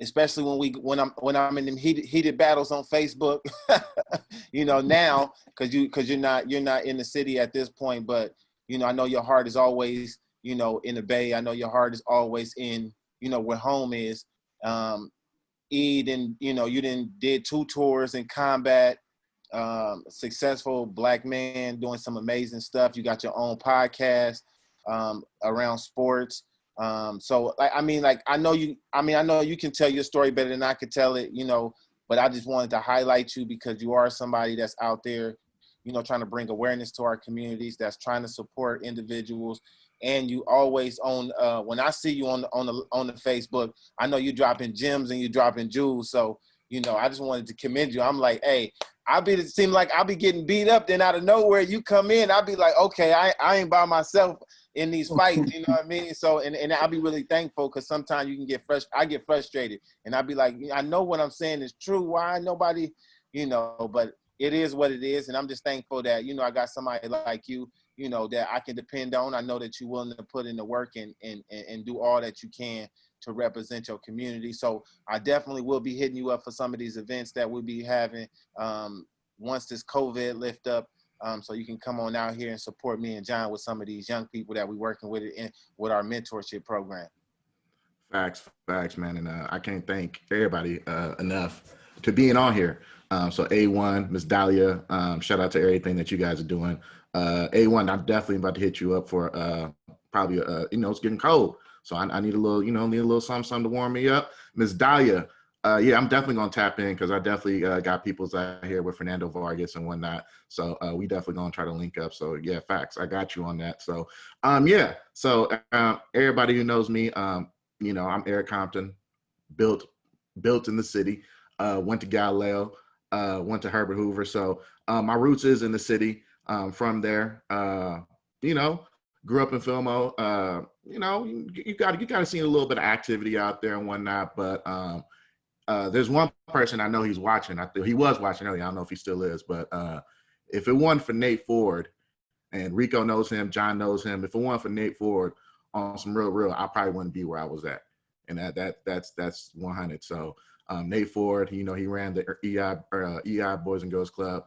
Speaker 1: Especially when I'm in them heated battles on Facebook, you know, now, cause you're not in the city at this point, but, you know, I know your heart is always, you know, in the Bay. I know your heart is always in, you know, where home is. You know, you did 2 tours in combat, successful Black man doing some amazing stuff. You got your own podcast around sports. So I know you can tell your story better than I could tell it, you know, but I just wanted to highlight you because you are somebody that's out there trying to bring awareness to our communities, that's trying to support individuals. And you always when I see you on the Facebook, I know you dropping gems and you dropping jewels. So, I just wanted to commend you. I'm like, hey, it seem like I'll be getting beat up, then out of nowhere you come in, I'll be like, okay, I ain't by myself in these fights, you know what I mean? So, and I'll be really thankful, because sometimes you can get I get frustrated, and I'll be like, I know what I'm saying is true. Why nobody, but it is what it is. And I'm just thankful that, I got somebody like you, that I can depend on. I know that you're willing to put in the work and do all that you can to represent your community. So I definitely will be hitting you up for some of these events that we'll be having once this COVID lift up. So you can come on out here and support me and John with some of these young people that we're working with with our mentorship program.
Speaker 5: Facts, man. And I can't thank everybody enough to being on here. So A1, Miss Dalia, shout out to everything that you guys are doing. A1, I'm definitely about to hit you up for probably, it's getting cold. So I need a little something to warm me up. Miss Dalia, yeah, I'm definitely going to tap in, because I definitely got people's out here with Fernando Vargas and whatnot. So we definitely going to try to link up. So yeah, facts. I got you on that. So yeah. So everybody who knows me, I'm Eric Compton, built in the city, went to Galileo, went to Herbert Hoover. So my roots is in the city. From there, grew up in Fillmore. You got to see a little bit of activity out there and whatnot. But there's one person I know he's watching. He was watching earlier. I don't know if he still is. But if it wasn't for Nate Ford, and Rico knows him, John knows him, if it wasn't for Nate Ford on some real, I probably wouldn't be where I was at. And that's 100. So Nate Ford, he ran the EI Boys and Girls Club.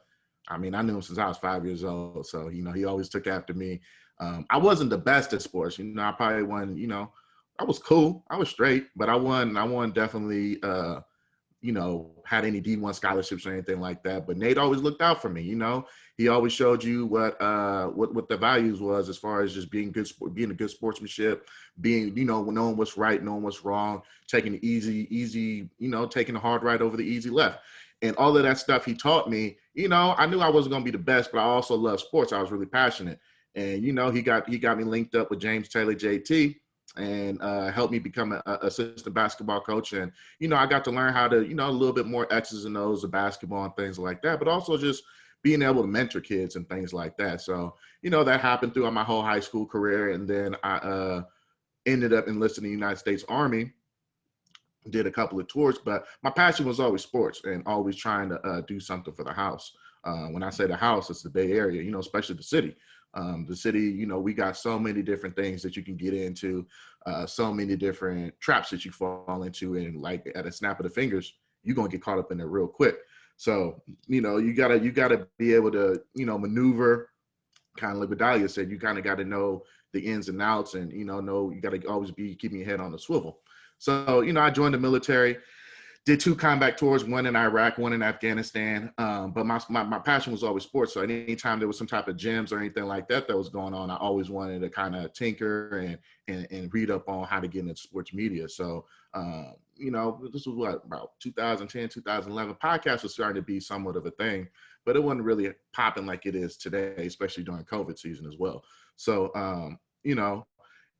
Speaker 5: I mean, I knew him since I was 5 years old. So, he always took after me. I wasn't the best at sports. I probably wasn't, I was cool. I was straight, but I wasn't definitely, had any D1 scholarships or anything like that. But Nate always looked out for me. He always showed you what the values was, as far as just being a good sportsmanship, being, knowing what's right, knowing what's wrong, taking the easy, taking the hard right over the easy left. And all of that stuff he taught me, I knew I wasn't going to be the best, but I also love sports. I was really passionate. And, he got me linked up with James Taylor, JT, and helped me become an assistant basketball coach. And, I got to learn how to, a little bit more X's and O's of basketball and things like that, but also just being able to mentor kids and things like that. So, that happened throughout my whole high school career. And then I ended up enlisting in the United States Army, did a couple of tours, but my passion was always sports and always trying to do something for the house. When I say the house, it's the Bay Area, especially the city. The city, we got so many different things that you can get into, so many different traps that you fall into, and like at a snap of the fingers, you're going to get caught up in it real quick. So, you gotta be able to, maneuver, kind of like what Dalia said. You kind of got to know the ins and outs, and, you got to always be keeping your head on the swivel. So, I joined the military, did 2 combat tours, one in Iraq, one in Afghanistan. But my passion was always sports. So anytime there was some type of gyms or anything like that was going on, I always wanted to kind of tinker and read up on how to get into sports media. So, this was about 2010, 2011. Podcasts was starting to be somewhat of a thing, but it wasn't really popping like it is today, especially during COVID season as well. So,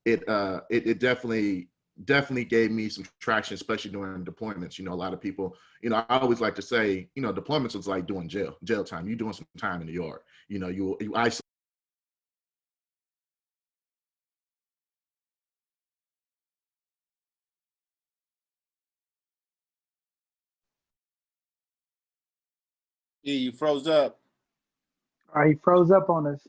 Speaker 5: it definitely gave me some traction, especially during deployments. A lot of people, I always like to say, deployments was like doing jail time. You're doing some time in the yard. You isolate.
Speaker 1: Yeah, you froze up.
Speaker 2: All right, he froze up on us.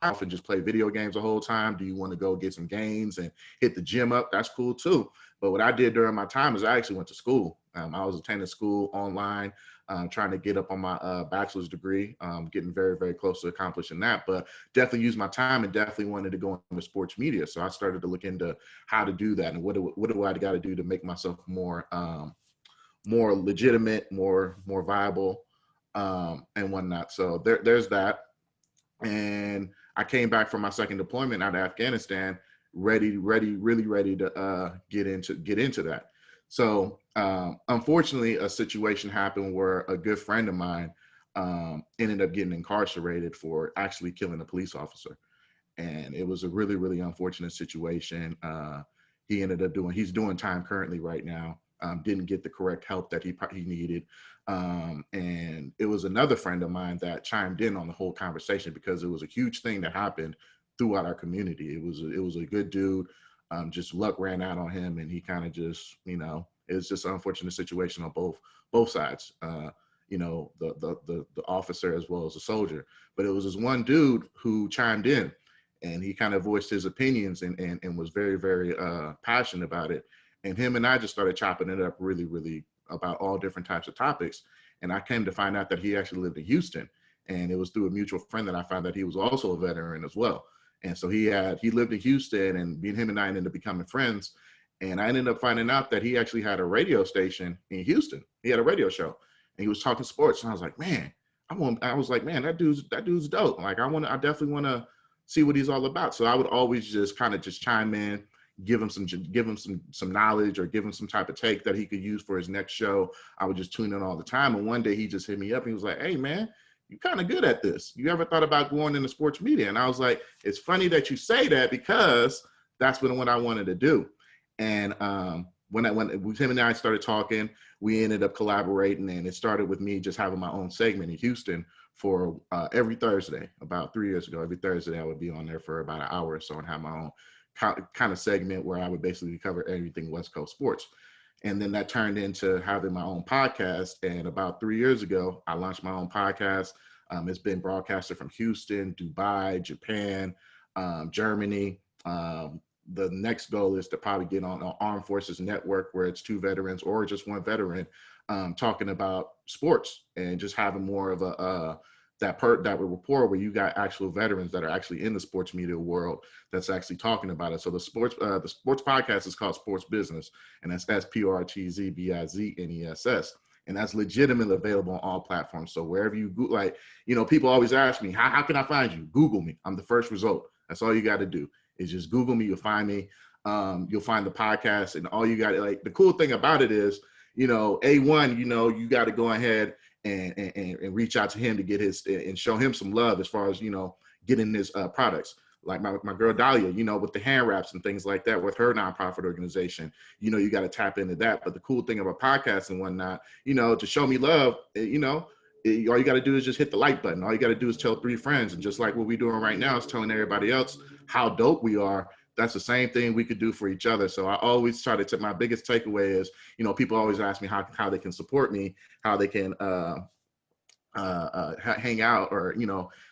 Speaker 5: And just play video games the whole time? Do you want to go get some gains and hit the gym up? That's cool too. But what I did during my time is I actually went to school. I was attending school online, trying to get up on my bachelor's degree, getting very, very close to accomplishing that, but definitely used my time and definitely wanted to go into sports media. So I started to look into how to do that and what do I got to do to make myself more legitimate, more viable, and whatnot. So there's that. And I came back from my second deployment out of Afghanistan, really ready to get into that. So Unfortunately, a situation happened where a good friend of mine ended up getting incarcerated for actually killing a police officer. And it was a really, really unfortunate situation. He ended up he's doing time currently right now. Didn't get the correct help that he needed. And it was another friend of mine that chimed in on the whole conversation because it was a huge thing that happened throughout our community. It was a good dude. Just luck ran out on him, and he kind of just, it's just an unfortunate situation on both sides. The officer as well as the soldier. But it was this one dude who chimed in, and he kind of voiced his opinions and was very, very passionate about it. And him and I just started chopping it up really, really about all different types of topics. And I came to find out that he actually lived in Houston. And it was through a mutual friend that I found that he was also a veteran as well. And so he lived in Houston, and him and I ended up becoming friends. And I ended up finding out that he actually had a radio station in Houston. He had a radio show, and he was talking sports. And I was like, man, that dude's dope. Like, I definitely want to see what he's all about. So I would always just kind of just chime in, give him some knowledge, or give him some type of take that he could use for his next show. I would just tune in all the time. And one day he just hit me up and he was like, hey man, you're kind of good at this. You ever thought about going into sports media? And I was like, it's funny that you say that, because that's what I wanted to do. And when him and I started talking, we ended up collaborating, and it started with me just having my own segment in Houston for every Thursday. About 3 years ago, every Thursday I would be on there for about an hour or so and have my own kind of segment where I would basically cover everything West Coast sports. And then that turned into having my own podcast. And about 3 years ago, I launched my own podcast. It's been broadcasted from Houston, Dubai, Japan, Germany. The next goal is to probably get on an Armed Forces Network where it's 2 veterans or just 1 veteran talking about sports, and just having more of that rapport where you got actual veterans that are actually in the sports media world that's actually talking about it. So the sports podcast is called Sports Business, and that's SportsBizNess, and that's legitimately available on all platforms. So wherever you go, people always ask me, how can I find you? Google me. I'm the first result. That's all you got to do, is just Google me. You'll find me. You'll find the podcast, and all you got to, the cool thing about it is, A1, you got to go ahead and reach out to him to get his, and show him some love as far as, getting his products. Like my girl Dalia, with the hand wraps and things like that, with her nonprofit organization, you got to tap into that. But the cool thing about podcasts and whatnot, to show me love, all you got to do is just hit the like button. All you got to do is tell 3 friends. And just like what we're doing right now is telling everybody else how dope we are. That's the same thing we could do for each other. So I always try to my biggest takeaway is, people always ask me how they can support me, how they can hang out, or,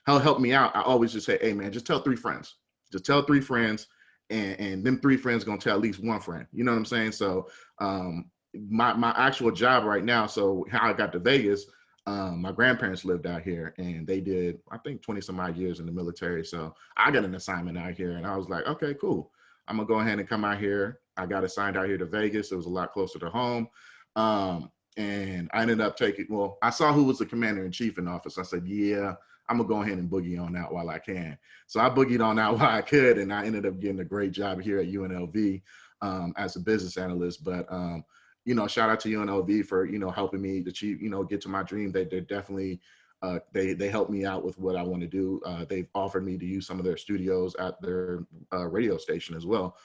Speaker 5: how help me out. I always just say, hey man, just tell 3 friends. Just tell 3 friends, and them 3 friends going to tell at least 1 friend. You know what I'm saying? So my actual job right now, so how I got to Vegas, my grandparents lived out here, and they did, I think, 20 some odd years in the military. So I got an assignment out here, and I was like, okay, cool. I'm gonna go ahead and come out here. I got assigned out here to Vegas. It was a lot closer to home. And I ended up I saw who was the commander in chief in the office. I said, yeah, I'm gonna go ahead and boogie on out while I can. So I boogied on out while I could, and I ended up getting a great job here at UNLV as a business analyst. But shout out to UNLV for, helping me achieve, get to my dream. They're definitely, they helped me out with what I want to do. They've offered me to use some of their studios at their radio station as well.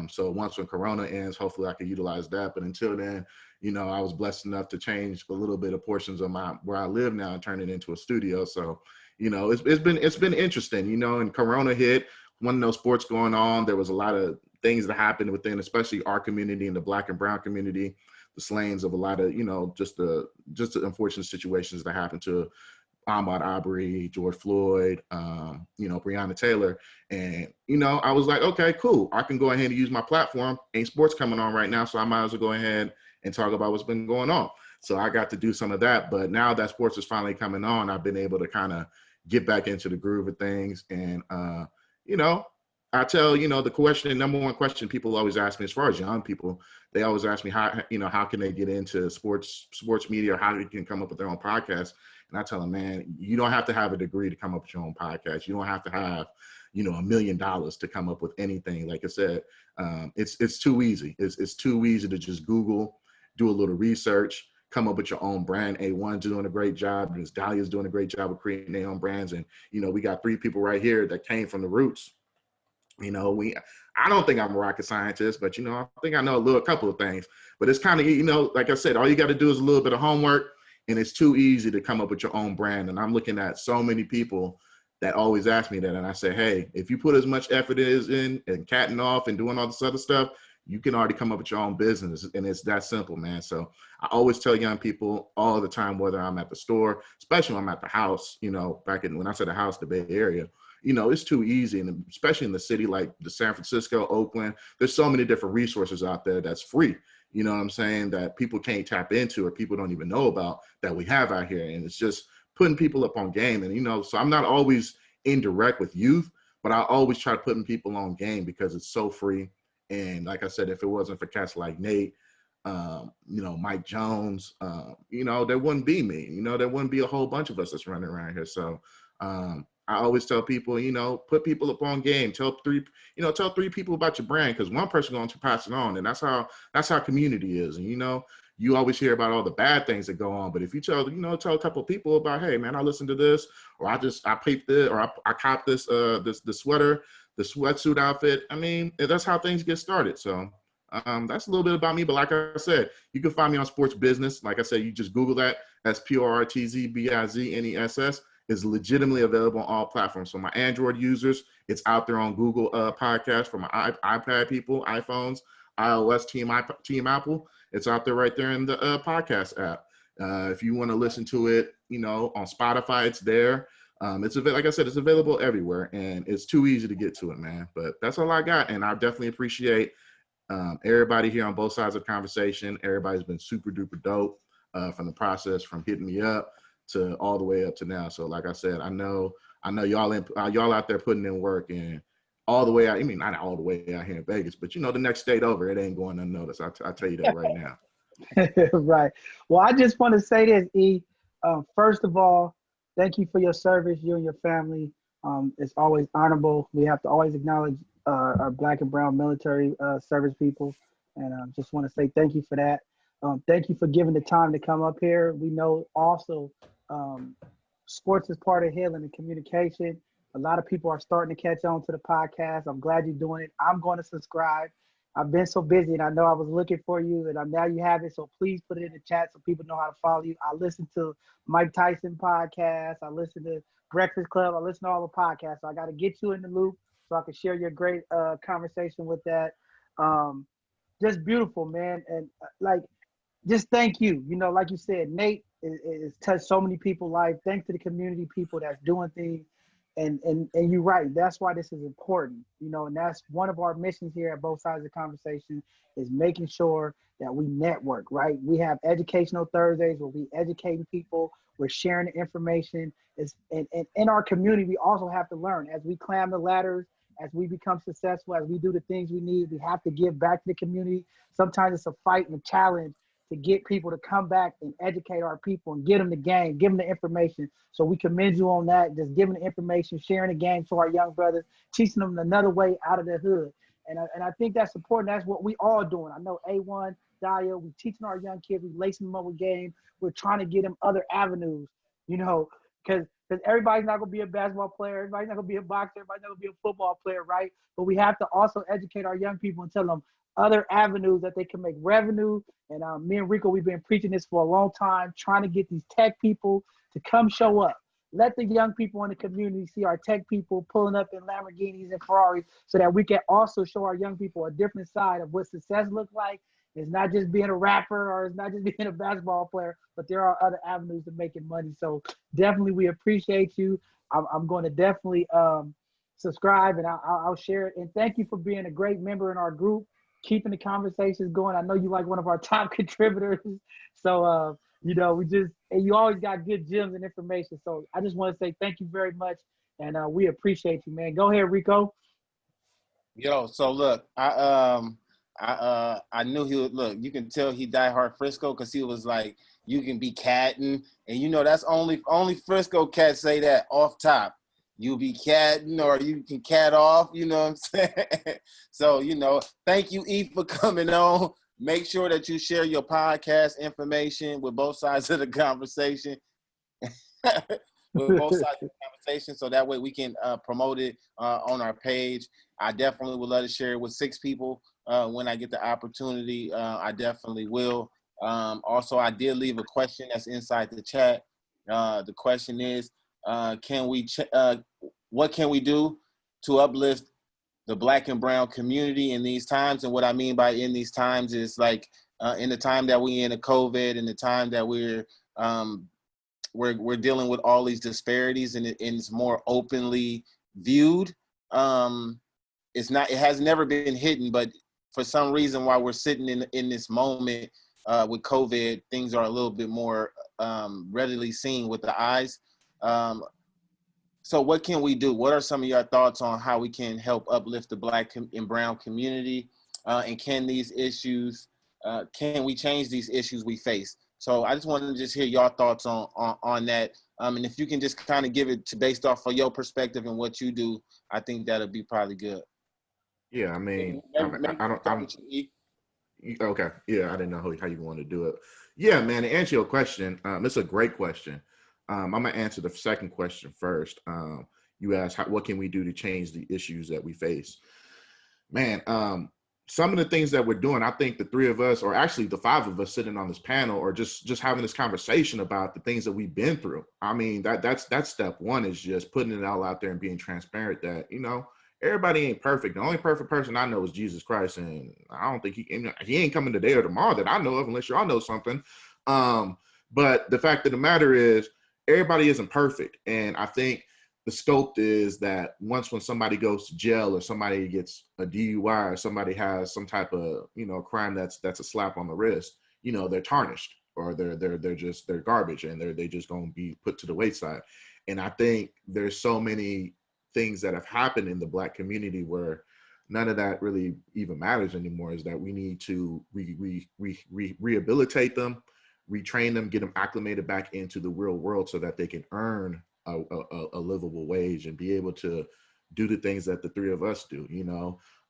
Speaker 5: So once when Corona ends, hopefully I can utilize that. But until then, I was blessed enough to change a little bit of portions of where I live now and turn it into a studio. So, it's been interesting, and Corona hit, when no sports going on, there was a lot of things that happened within, especially our community and the Black and brown community, the slayings of a lot of, just the unfortunate situations that happened to Ahmaud Arbery, George Floyd, Breonna Taylor. And, I was like, okay, cool. I can go ahead and use my platform. Ain't sports coming on right now, so I might as well go ahead and talk about what's been going on. So I got to do some of that. But now that sports is finally coming on, I've been able to kind of get back into the groove of things. And, I tell, the number one question people always ask me, as far as young people, they always ask me how can they get into sports media, or how they can come up with their own podcast. And I tell them, man, you don't have to have a degree to come up with your own podcast. You don't have to have, $1 million to come up with anything. Like I said, it's too easy. It's too easy to just Google do a little research, come up with your own brand. A1's doing a great job. Ms. Dalia's doing a great job of creating their own brands. And, you know, we got 3 people right here that came from the roots. You know, I don't think I'm a rocket scientist, but, you know, I think I know a couple of things. But it's kind of, you know, like I said, all you got to do is a little bit of homework, and it's too easy to come up with your own brand. And I'm looking at so many people that always ask me that. And I say, hey, if you put as much effort as in and catting off and doing all this other stuff, you can already come up with your own business. And it's that simple, man. So I always tell young people all the time, whether I'm at the store, especially when I'm at the house, you know, when I said the house, the Bay Area, you know, it's too easy. And especially in the city like the San Francisco, Oakland, there's so many different resources out there that's free. You know what I'm saying? That people can't tap into or people don't even know about that we have out here. And it's just putting people up on game. And, you know, so I'm not always indirect with youth, but I always try putting people on game because it's so free. And like I said, if it wasn't for cats like Nate, you know, Mike Jones, you know, there wouldn't be me. You know, there wouldn't be a whole bunch of us that's running around here. So I always tell people, you know, put people up on game. Tell 3 people about your brand, because one person going to pass it on, and that's how community is. And you know, you always hear about all the bad things that go on, but if you tell a couple of people about, hey man, I listened to this, or I peeped this, or I copped this the sweater, the sweatsuit outfit. I mean, that's how things get started. So that's a little bit about me. But like I said, you can find me on Sports Business. Like I said, you just Google that. That's PORTZBIZNESS. Is legitimately available on all platforms. So my Android users, it's out there on Google Podcast. For my iPad people, iPhones, iOS, Team Apple, it's out there right there in the podcast app. If you want to listen to it, you know, on Spotify, it's there. Like I said, it's available everywhere, and it's too easy to get to it, man. But that's all I got, and I definitely appreciate everybody here on both sides of the conversation. Everybody's been super duper dope from the process, from hitting me up to all the way up to now. So like I said, I know y'all out there putting in work, and all the way out, I mean, not all the way out here in Vegas, but you know, the next state over, it ain't going unnoticed. I'll tell you that right now.
Speaker 2: Right. Well, I just want to say this, E. First of all, thank you for your service, you and your family. It's always honorable. We have to always acknowledge our Black and brown military service people. And just want to say thank you for that. Thank you for giving the time to come up here. We know also sports is part of healing and communication. A lot of people are starting to catch on to the podcast. I'm glad you're doing it. I'm going to subscribe. I've been so busy, and I know I was looking for you, and now you have it. So please put it in the chat so people know how to follow you. I listen to Mike Tyson podcast. I listen to Breakfast Club. I listen to all the podcasts. So I got to get you in the loop so I can share your great conversation with that. Just beautiful, man. And just thank you. You know, like you said, Nate is touched so many people's life. Thanks to the community people that's doing things. And you're right. That's why this is important, you know, and that's one of our missions here at both sides of the conversation is making sure that we network, right? We have educational Thursdays where we educating people. We're sharing the information. And in our community, we also have to learn as we climb the ladders, as we become successful, as we do the things we need. We have to give back to the community. Sometimes it's a fight and a challenge to get people to come back and educate our people and get them the game, give them the information. So we commend you on that, just giving the information, sharing the game to our young brothers, teaching them another way out of the hood. And I think that's important. That's what we all doing. I know A1, Dalia, we teaching our young kids, we lacing them up with game. We're trying to get them other avenues, you know, because everybody's not going to be a basketball player. Everybody's not going to be a boxer. Everybody's not going to be a football player, right? But we have to also educate our young people and tell them other avenues that they can make revenue. And me and Rico, we've been preaching this for a long time, trying to get these tech people to come show up. Let the young people in the community see our tech people pulling up in Lamborghinis and Ferraris so that we can also show our young people a different side of what success looks like. It's not just being a rapper or it's not just being a basketball player, but there are other avenues to making money. So definitely we appreciate you. I'm going to definitely subscribe and I'll share it. And thank you for being a great member in our group, keeping the conversations going. I know you like one of our top contributors. So, you know, and you always got good gems and information. So I just want to say thank you very much. And we appreciate you, man. Go ahead, Rico.
Speaker 1: Yo, so look, I knew he would look. You can tell he diehard Frisco because he was like, you can be catting, and you know that's only Frisco cats say that off top. You be catting or you can cat off. You know what I'm saying? So you know, thank you, E, for coming on. make sure that you share your podcast information with both sides of the conversation. With both sides of the conversation, so that way we can promote it on our page. I definitely would love to share it with 6 people when I get the opportunity. I definitely will. Also, I did leave a question that's inside the chat. The question is, what can we do to uplift the Black and brown community in these times? And what I mean by in these times is like in the time that we're in a COVID, and the time that we're dealing with all these disparities, and it's more openly viewed. It has never been hidden, but for some reason, while we're sitting in this moment with COVID, things are a little bit more readily seen with the eyes. So what can we do? What are some of your thoughts on how we can help uplift the Black and brown community? And can these issues, can we change these issues we face? So I just wanted to just hear your thoughts on that. And if you can just kind of give it based off of your perspective and what you do, I think that'll be probably good.
Speaker 5: Yeah, I mean, okay. Yeah, I didn't know how you want to do it. Yeah, man, to answer your question, it's a great question. I'm going to answer the second question first. You asked, what can we do to change the issues that we face? Man, some of the things that we're doing, I think the 3 of us, or actually the 5 of us sitting on this panel, or just having this conversation about the things that we've been through. I mean, that's step 1, is just putting it all out there and being transparent that, everybody ain't perfect. The only perfect person I know is Jesus Christ. And I don't think he ain't coming today or tomorrow that I know of, unless y'all know something. But the fact of the matter is, everybody isn't perfect. And I think the scope is that when somebody goes to jail, or somebody gets a DUI, or somebody has some type of, crime that's a slap on the wrist, they're tarnished, or they're garbage, and they just going to be put to the wayside. And I think there's so many things that have happened in the Black community where none of that really even matters anymore, is that we need to rehabilitate them, retrain them, get them acclimated back into the real world so that they can earn a livable wage and be able to do the things that the 3 of us do.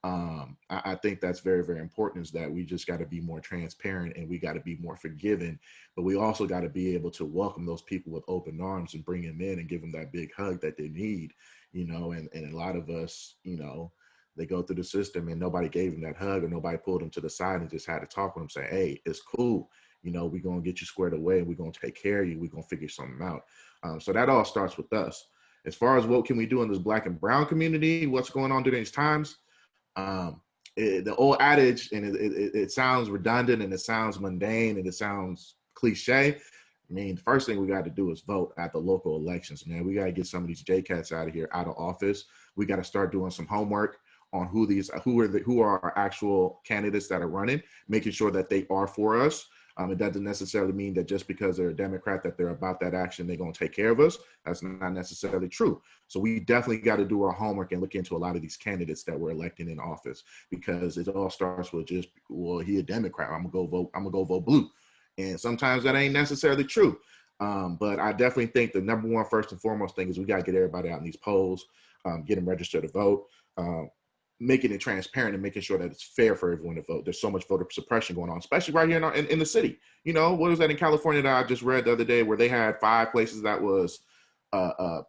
Speaker 5: I think that's very, very important, is that we just got to be more transparent, and we got to be more forgiving, but we also got to be able to welcome those people with open arms and bring them in and give them that big hug that they need, and a lot of us, they go through the system and nobody gave them that hug, or nobody pulled them to the side and just had to talk with them, say, hey, it's cool. We're going to get you squared away, and we're going to take care of you. We're going to figure something out. So that all starts with us. As far as what can we do in this Black and brown community, what's going on during these times, the old adage, and it sounds redundant, and it sounds mundane, and it sounds cliche. I mean, the first thing we got to do is vote at the local elections, man. We got to get some of these JCats out of here, out of office. We got to start doing some homework on who are our actual candidates that are running, making sure that they are for us. It doesn't necessarily mean that just because they're a Democrat that they're about that action, they're going to take care of us. That's not necessarily true. So we definitely got to do our homework and look into a lot of these candidates that we're electing in office, because it all starts with just, well, he a Democrat, I'm gonna go vote blue. And sometimes that ain't necessarily true. But I definitely think the number 1, first and foremost thing is we got to get everybody out in these polls, get them registered to vote, making it transparent and making sure that it's fair for everyone to vote. There's so much voter suppression going on, especially right here in the city. What was that in California that I just read the other day, where they had 5 places that was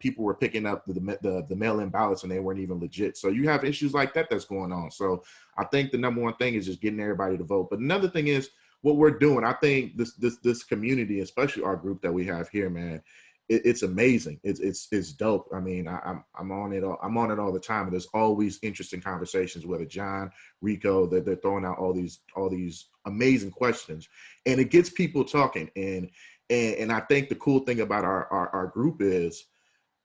Speaker 5: people were picking up the mail-in ballots and they weren't even legit. So you have issues like that that's going on. So I think the number 1 thing is just getting everybody to vote. But another thing is what we're doing. I think this community, especially our group that we have here, man, it's amazing. It's dope. I mean, I'm on it all the time. And there's always interesting conversations, whether John, Rico, they're throwing out all these amazing questions, and it gets people talking. And I think the cool thing about our group is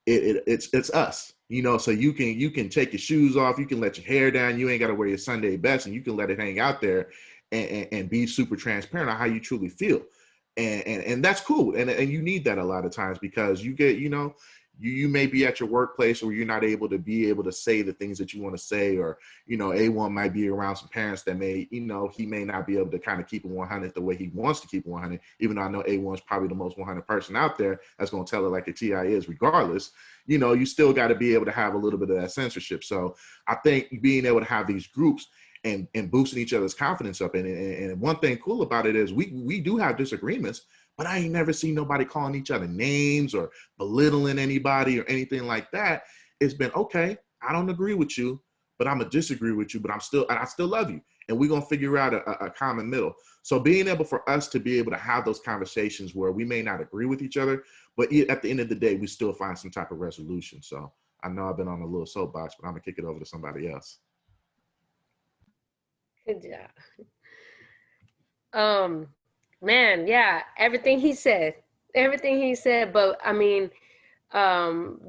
Speaker 5: it's us, so you can take your shoes off, you can let your hair down, you ain't got to wear your Sunday best, and you can let it hang out there and be super transparent on how you truly feel. And that's cool. And you need that a lot of times, because you get, you may be at your workplace where you're not able to say the things that you want to say, or, A1 might be around some parents that may, he may not be able to kind of keep it 100 the way he wants to keep it 100, even though I know A1 is probably the most 100 person out there that's going to tell it like the TI is regardless. You still got to be able to have a little bit of that censorship. So I think being able to have these groups and boosting each other's confidence up. And one thing cool about it is we do have disagreements, but I ain't never seen nobody calling each other names or belittling anybody or anything like that. It's been, okay, I don't agree with you, but I'm gonna disagree with you, but I still love you. And we're gonna figure out a common middle. So being able for us to be able to have those conversations where we may not agree with each other, but at the end of the day, we still find some type of resolution. So I know I've been on a little soapbox, but I'm gonna kick it over to somebody else.
Speaker 4: Good job. Man, yeah, everything he said, but I mean,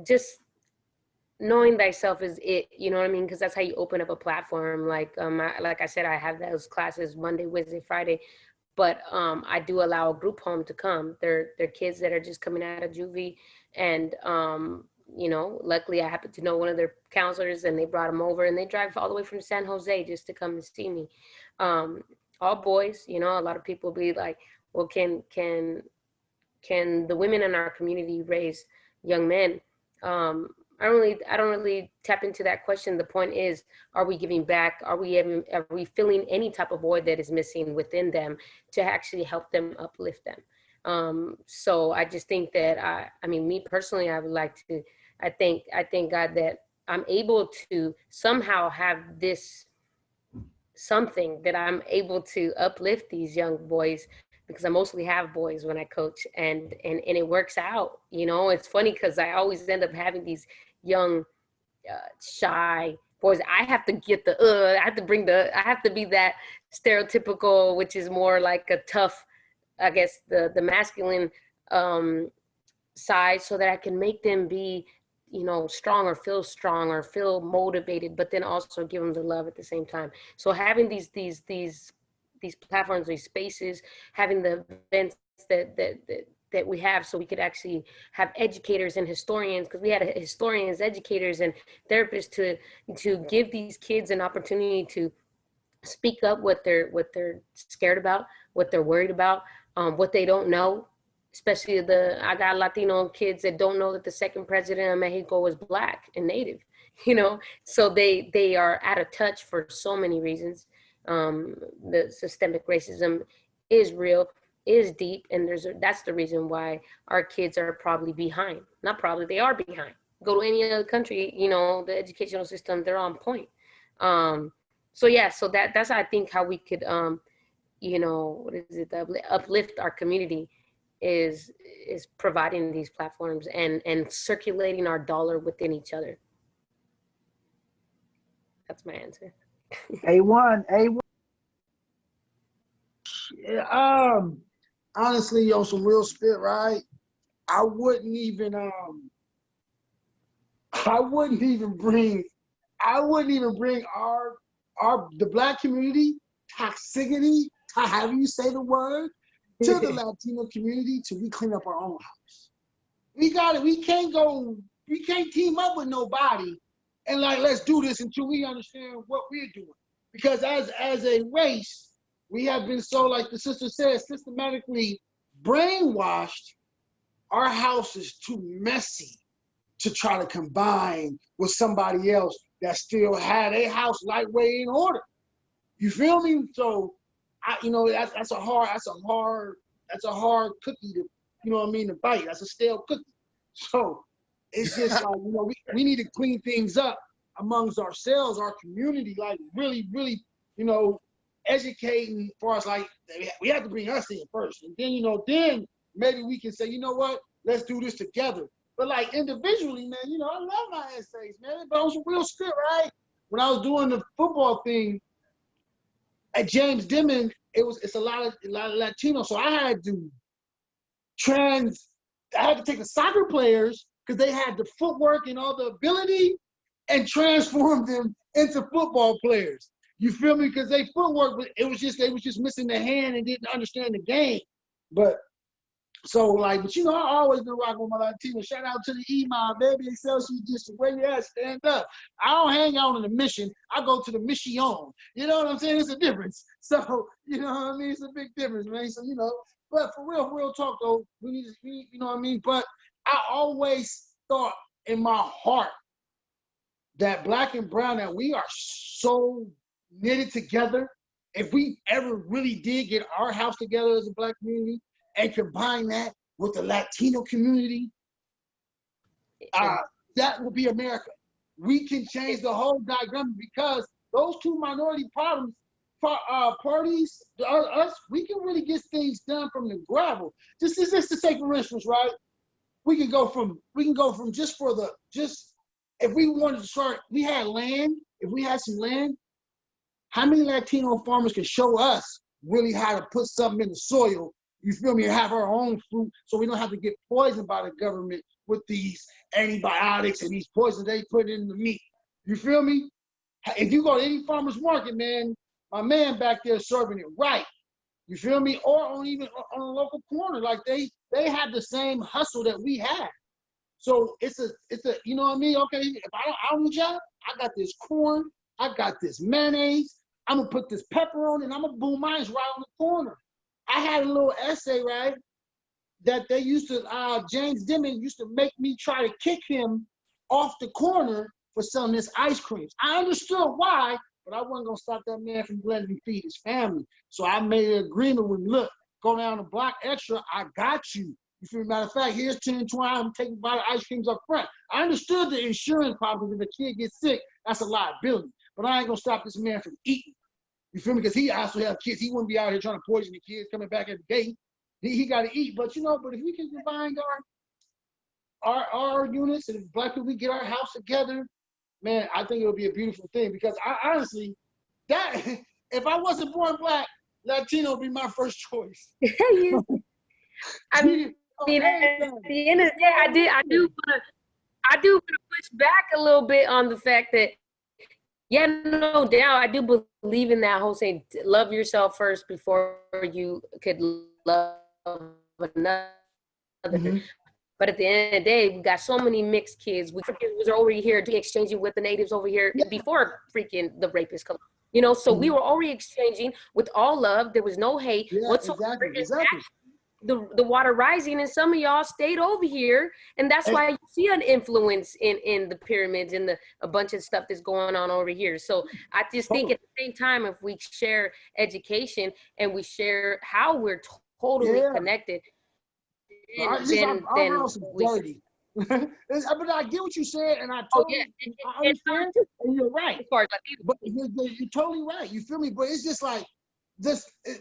Speaker 4: just knowing thyself is it, you know what I mean? Because that's how you open up a platform. Like I said, I have those classes Monday, Wednesday, Friday, but I do allow a group home to come. They're kids that are just coming out of juvie, and you know, luckily I happen to know one of their counselors, and they brought them over, and they drive all the way from San Jose just to come and see me. All boys, you know. A lot of people be like, well, can the women in our community raise young men? I don't really tap into that question. The point is, are we giving back? Are we filling any type of void that is missing within them to actually help them, uplift them? So I just think that I mean, me personally, I would like to, I thank God that I'm able to somehow have this something that I'm able to uplift these young boys, because I mostly have boys when I coach, and it works out. You know, it's funny because I always end up having these young, shy boys. I have to get I have to be that stereotypical, which is more like a tough, I guess, the masculine side, so that I can make them be, you know, strong or feel motivated, but then also give them the love at the same time. So having these platforms, these spaces, having the events that we have, so we could actually have educators and historians, because we had historians, educators, and therapists to give these kids an opportunity to speak up what they're scared about, what they're worried about, what they don't know. Especially I got Latino kids that don't know that the second president of Mexico was Black and Native, you know? So they are out of touch for so many reasons. The systemic racism is real, is deep, and that's the reason why our kids are probably behind. Not probably, they are behind. Go to any other country, you know, the educational system, they're on point. So yeah, so that's I think how we could, you know, what is it, uplift our community, is providing these platforms and circulating our dollar within each other. That's my answer.
Speaker 2: A1.
Speaker 3: Yeah, honestly, yo, some real spit, right? I wouldn't even bring our the Black community toxicity, however you say the word, to the Latino community till we clean up our own house. We got it. We can't team up with nobody and like, let's do this until we understand what we're doing. Because as a race, we have been so, like the sister said, systematically brainwashed. Our house is too messy to try to combine with somebody else that still had a house lightweight in order. You feel me? So you know, that's a hard cookie to, you know what I mean, to bite. That's a stale cookie. So it's just like, you know, we need to clean things up amongst ourselves, our community, like really, you know, educating for us. Like, we have to bring us in first, and then, you know, then maybe we can say, you know what, let's do this together. But like individually, man, you know, I love my essays, man. But on some real shit, right? When I was doing the football thing at James Dimon, it's a lot of Latino, so I had to take the soccer players, because they had the footwork and all the ability, and transform them into football players. You feel me? Because they footwork, they was just missing the hand and didn't understand the game. But so like, but you know, I always been rocking with my Latino. Shout out to the E-Mob, baby. Excelsior, just where you at, stand up. I don't hang out in the mission. I go to the mission. You know what I'm saying? It's a difference. So, you know what I mean? It's a big difference, man. So, you know, but for real talk though, we need to, you know what I mean? But I always thought in my heart that Black and brown, that we are so knitted together, if we ever really did get our house together as a Black community and combine that with the Latino community, that will be America. We can change the whole diagram because those two minority parties, us, we can really get things done from the gravel. Just to say, for instance, right? We can go from if we wanted to start, we had land. If we had some land, how many Latino farmers can show us really how to put something in the soil? You feel me? And have our own fruit, so we don't have to get poisoned by the government with these antibiotics and these poisons they put in the meat. You feel me? If you go to any farmer's market, man, my man back there serving it right. You feel me? Or even on a local corner, like they have the same hustle that we have. So it's a you know what I mean? Okay, if I don't need job, I got this corn, I got this mayonnaise, I'm gonna put this pepper on it, and I'm gonna boom mine right on the corner. I had a little essay, right, that they used to, James Dimon used to make me try to kick him off the corner for selling his ice creams. I understood why, but I wasn't gonna stop that man from letting him feed his family. So I made an agreement with him. Look, go down the block extra, I got you. You feel me? Matter of fact, here's 10, 20, I'm taking by the ice creams up front. I understood the insurance problem. If a kid gets sick, that's a liability. But I ain't gonna stop this man from eating. You feel me? Because he also have kids. He wouldn't be out here trying to poison the kids coming back at the gate. He got to eat. But but if we can combine our units, and if Black people, we get our house together, man, I think it'll be a beautiful thing. Because I honestly, if I wasn't born Black, Latino would be my first choice.
Speaker 4: I mean, at the end of the day, I do want to push back a little bit on the fact that, yeah, no doubt, I do believe in that whole saying, love yourself first before you could love another. Mm-hmm. But at the end of the day, we got so many mixed kids. We were over here exchanging with the natives over here before freaking the rapists come. So we were already exchanging with all love. There was no hate whatsoever. Exactly. The water rising, and some of y'all stayed over here, and that's why you see an influence in the pyramids and a bunch of stuff that's going on over here. So I just think at the same time, if we share education and we share how we're totally connected, then
Speaker 3: dirty. But I get what you said, and I understand, and you're right. But you're totally right. You feel me? But it's just like,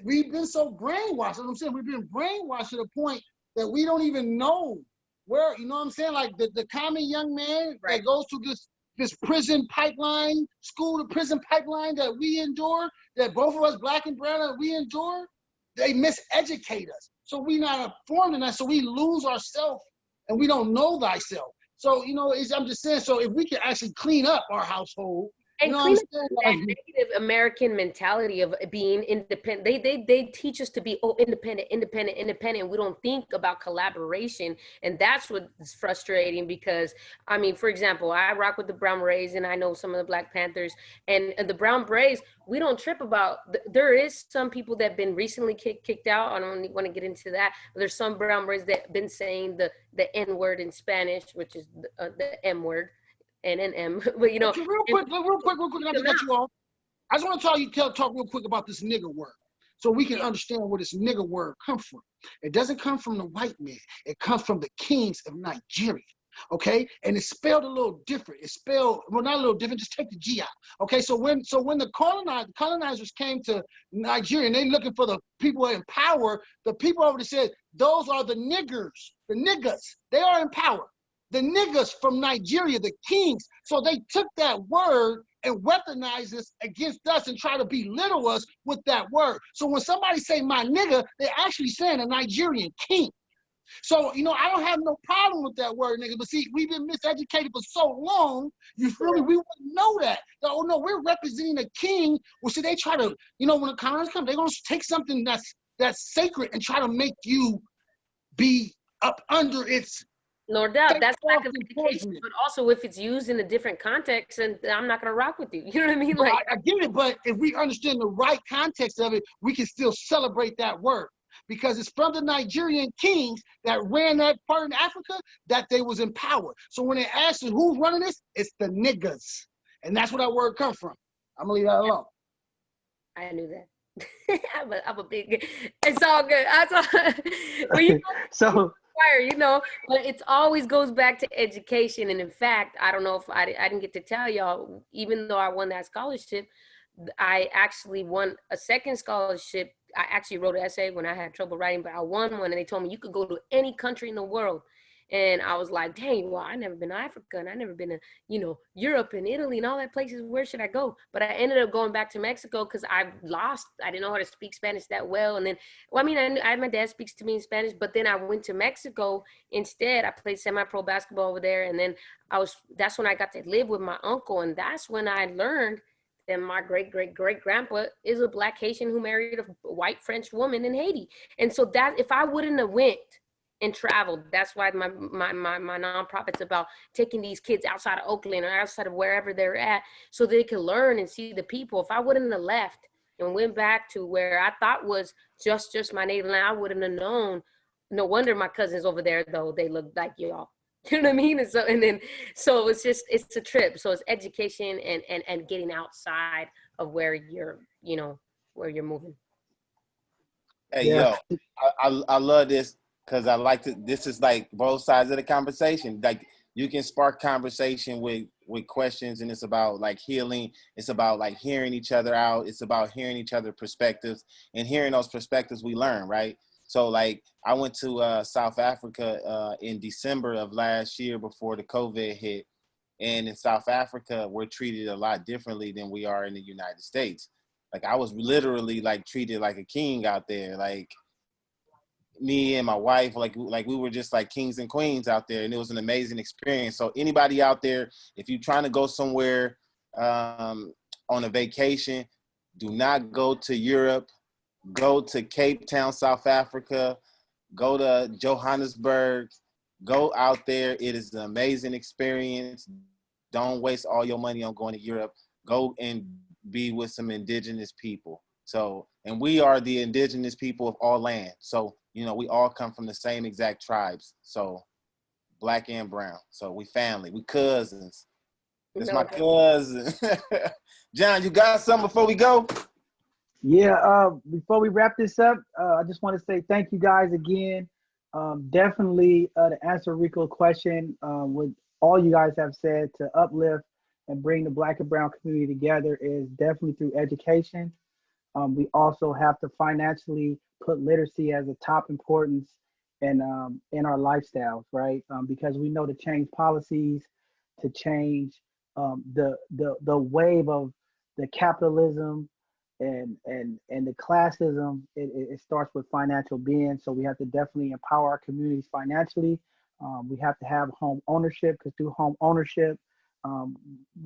Speaker 3: we've been so brainwashed. I'm saying we've been brainwashed to the point that we don't even know where, you know what I'm saying? Like the common young man that goes through this prison pipeline, school to prison pipeline that we endure, that both of us, Black and brown, we endure, they miseducate us. So we not informed in that, so we lose ourselves and we don't know thyself. So, I'm just saying, so if we can actually clean up our household,
Speaker 4: and clean up that negative American mentality of being independent. They teach us to be independent. We don't think about collaboration, and that's what's frustrating. Because I mean, for example, I rock with the Brown Berets, and I know some of the Black Panthers, and the Brown Berets. We don't trip about. There is some people that have been recently kicked out. I don't want to get into that. But there's some Brown Berets that have been saying the N word in Spanish, which is the M word. NNM, but real quick, not to cut you off.
Speaker 3: I just want to talk real quick about this nigger word, so we can understand where this nigger word comes from. It doesn't come from the white man. It comes from the kings of Nigeria. Okay, and it's spelled a little different. It's spelled not a little different. Just take the G out. Okay, so when the colonizers came to Nigeria and they looking for the people in power, the people over there said those are the niggers, the niggas. They are in power. The niggas from Nigeria, the kings. So they took that word and weaponized us against us and try to belittle us with that word. So when somebody say my nigga, they're actually saying a Nigerian king. So, I don't have no problem with that word, nigga. But see, we've been miseducated for so long, you feel me? We wouldn't know that. Oh, no, we're representing a king. Well, see, they try to, when the colonists come, they're going to take something that's sacred and try to make you be up under its.
Speaker 4: No doubt, that's lack of education, but also if it's used in a different context, and I'm not gonna rock with you. You know what I mean? Like
Speaker 3: I get it, but if we understand the right context of it, we can still celebrate that word because it's from the Nigerian kings that ran that part in Africa that they was in power. So when they ask us who's running this, it's the niggas, and that's where that word comes from. I'm gonna leave that alone.
Speaker 4: I knew that. I'm a big, it's all good. Well,
Speaker 2: So
Speaker 4: but it always goes back to education. And in fact, I don't know if I didn't get to tell y'all, even though I won that scholarship, I actually won a second scholarship. I actually wrote an essay when I had trouble writing, but I won one, and they told me you could go to any country in the world. And I was like, dang, well, I never been to Africa, and I never been to, Europe and Italy and all that places. Where should I go? But I ended up going back to Mexico because I didn't know how to speak Spanish that well. And then, well, I mean, my dad speaks to me in Spanish, but then I went to Mexico instead. I played semi-pro basketball over there. And then that's when I got to live with my uncle. And that's when I learned that my great-great-great-grandpa is a Black Haitian who married a white French woman in Haiti. And so that, if I wouldn't have went and traveled, that's why my nonprofit's about taking these kids outside of Oakland or outside of wherever they're at so they can learn and see the people. If I wouldn't have left and went back to where I thought was just my native land, I wouldn't have known. No wonder my cousins over there, though, they look like y'all. You know what I mean? And so it's a trip. So it's education and getting outside of where you're moving.
Speaker 1: Hey,
Speaker 2: yeah,
Speaker 1: yo, I love this because I like to. This is like both sides of the conversation. Like you can spark conversation with questions, and it's about like healing. It's about like hearing each other out. It's about hearing each other perspectives, and hearing those perspectives we learn, right? So like I went to South Africa in December of last year before the COVID hit. And in South Africa, we're treated a lot differently than we are in the United States. Like I was literally like treated like a king out there. Like me and my wife, like we were just like kings and queens out there. And it was an amazing experience. So anybody out there, if you're trying to go somewhere on a vacation, do not go to Europe. Go to Cape Town, South Africa. Go to Johannesburg. Go out there. It is an amazing experience. Don't waste all your money on going to Europe. Go and be with some indigenous people. So, and we are the indigenous people of all land. So, we all come from the same exact tribes. So, Black and brown. So we family. We cousins. It's my cousin. John, you got something before we go?
Speaker 2: yeah. Before we wrap this up, I just want to say thank you guys again. Definitely to answer Rico's question, what all you guys have said to uplift and bring the Black and brown community together is definitely through education. We also have to financially put literacy as a top importance in our lifestyles, right? Because we know to change policies, to change the wave of the capitalism and the classism, it starts with financial being. So we have to definitely empower our communities financially. We have to have home ownership because through home ownership,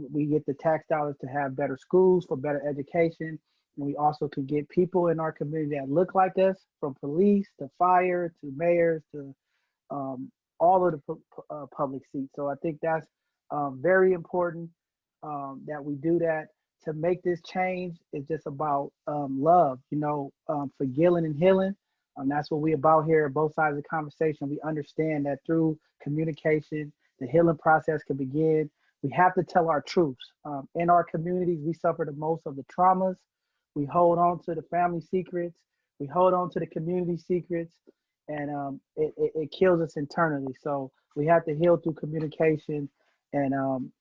Speaker 2: we get the tax dollars to have better schools for better education. And we also can get people in our community that look like us, from police to fire to mayors to all of the public seats. So I think that's very important that we do that. To make this change is just about love, forgiving and healing. That's what we're about here at both sides of the conversation. We understand that through communication, the healing process can begin. We have to tell our truths. In our communities, we suffer the most of the traumas. We hold on to the family secrets. We hold on to the community secrets, and it kills us internally. So we have to heal through communication and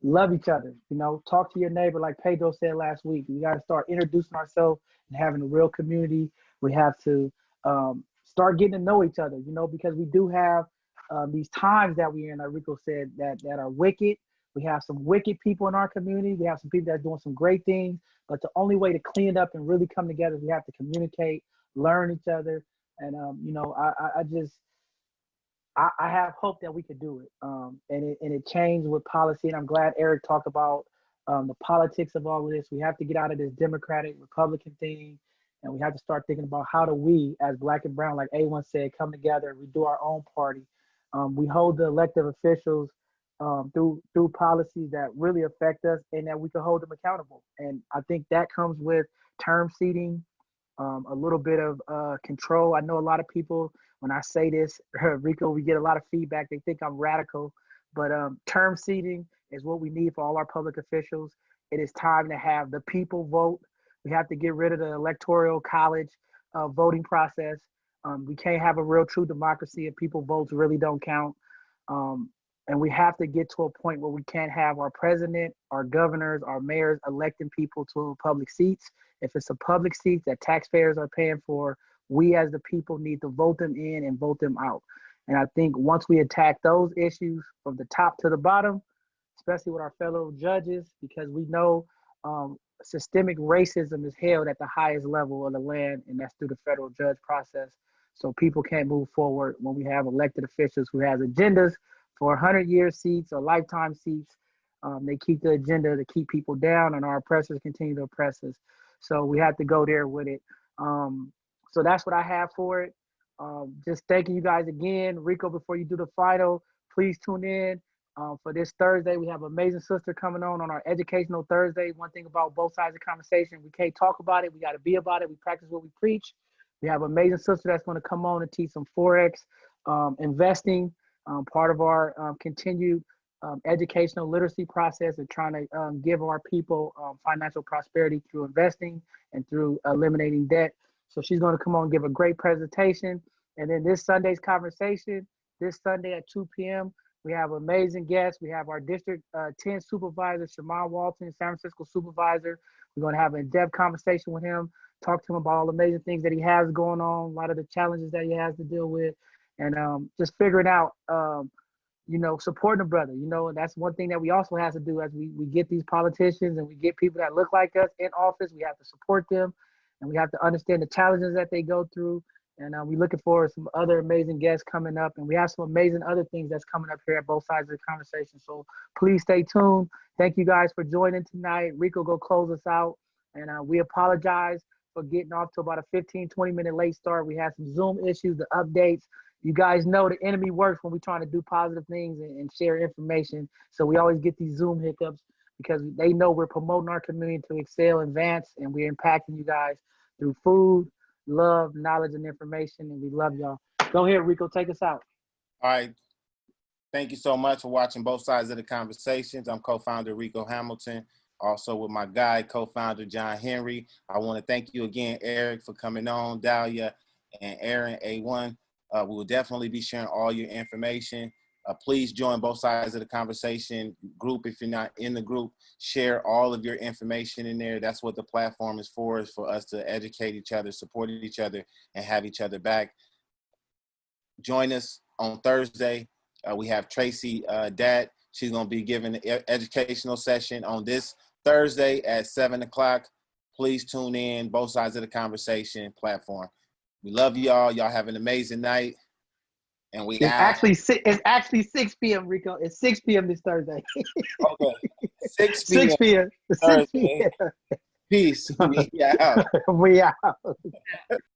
Speaker 2: love each other. Talk to your neighbor, like Pedro said last week. We got to start introducing ourselves and having a real community. We have to start getting to know each other, because we do have these times that we're in, like Rico said, that are wicked. We have some wicked people in our community. We have some people that are doing some great things, but the only way to clean it up and really come together, we have to communicate, learn each other. And, I have hope that we could do it. And it changed with policy. And I'm glad Eric talked about the politics of all of this. We have to get out of this Democratic Republican thing. And we have to start thinking about how do we, as Black and brown, like A1 said, come together and we do our own party. We hold the elected officials through policies that really affect us and that we can hold them accountable. And I think that comes with term seating, a little bit of control. I know a lot of people, when I say this, Rico, we get a lot of feedback. They think I'm radical, but term seating is what we need for all our public officials. It is time to have the people vote. We have to get rid of the electoral college voting process. We can't have a real true democracy if people votes really don't count. And we have to get to a point where we can't have our president, our governors, our mayors electing people to public seats. If it's a public seat that taxpayers are paying for, we as the people need to vote them in and vote them out. And I think once we attack those issues from the top to the bottom, especially with our fellow judges, because we know systemic racism is held at the highest level of the land, and that's through the federal judge process. So people can't move forward when we have elected officials who has agendas for 100-year seats or lifetime seats. They keep the agenda to keep people down, and our oppressors continue to oppress us. So we have to go there with it. So that's what I have for it. Just thanking you guys again. Rico, before you do the final, please tune in for this Thursday. We have an amazing sister coming on our Educational Thursday. One thing about both sides of the conversation, we can't talk about it. We got to be about it. We practice what we preach. We have an amazing sister that's going to come on and teach some Forex investing, part of our continued educational literacy process and trying to give our people financial prosperity through investing and through eliminating debt. So she's going to come on and give a great presentation. And then this Sunday's conversation, this Sunday at 2 p.m., we have amazing guests. We have our District 10 Supervisor, Shaman Walton, San Francisco Supervisor. We're going to have an in-depth conversation with him, talk to him about all the amazing things that he has going on, a lot of the challenges that he has to deal with, and just figuring out, supporting a brother. And that's one thing that we also have to do as we get these politicians and we get people that look like us in office. We have to support them, and we have to understand the challenges that they go through. And we're looking forward to some other amazing guests coming up. And we have some amazing other things that's coming up here at both sides of the conversation. So please stay tuned. Thank you guys for joining tonight. Rico, go close us out. And we apologize for getting off to about a 15, 20-minute late start. We had some Zoom issues, the updates. You guys know the enemy works when we're trying to do positive things and share information. So we always get these Zoom hiccups because they know we're promoting our community to excel, advance, and we're impacting you guys through food, love, knowledge, and information, and we love y'all. Go ahead, Rico, take us out.
Speaker 1: All right. Thank you so much for watching both sides of the conversations. I'm co-founder Rico Hamilton, also with my guy, co-founder John Henry. I want to thank you again, Eric, for coming on, Dalia and Aaron, A1. We will definitely be sharing all your information. Please join both sides of the conversation group. If you're not in the group, share all of your information in there. That's what the platform is for us to educate each other, support each other, and have each other back. Join us on Thursday. We have Tracy Dat. She's going to be giving an educational session on this Thursday at 7 o'clock. Please tune in, both sides of the conversation platform. We love y'all. Y'all have an amazing night. And
Speaker 2: It's actually 6 p.m., Rico. It's 6 p.m. this Thursday.
Speaker 1: Okay. 6 p.m.
Speaker 2: 6 p.m. 6 p.m.
Speaker 1: Peace. We out.
Speaker 2: We out.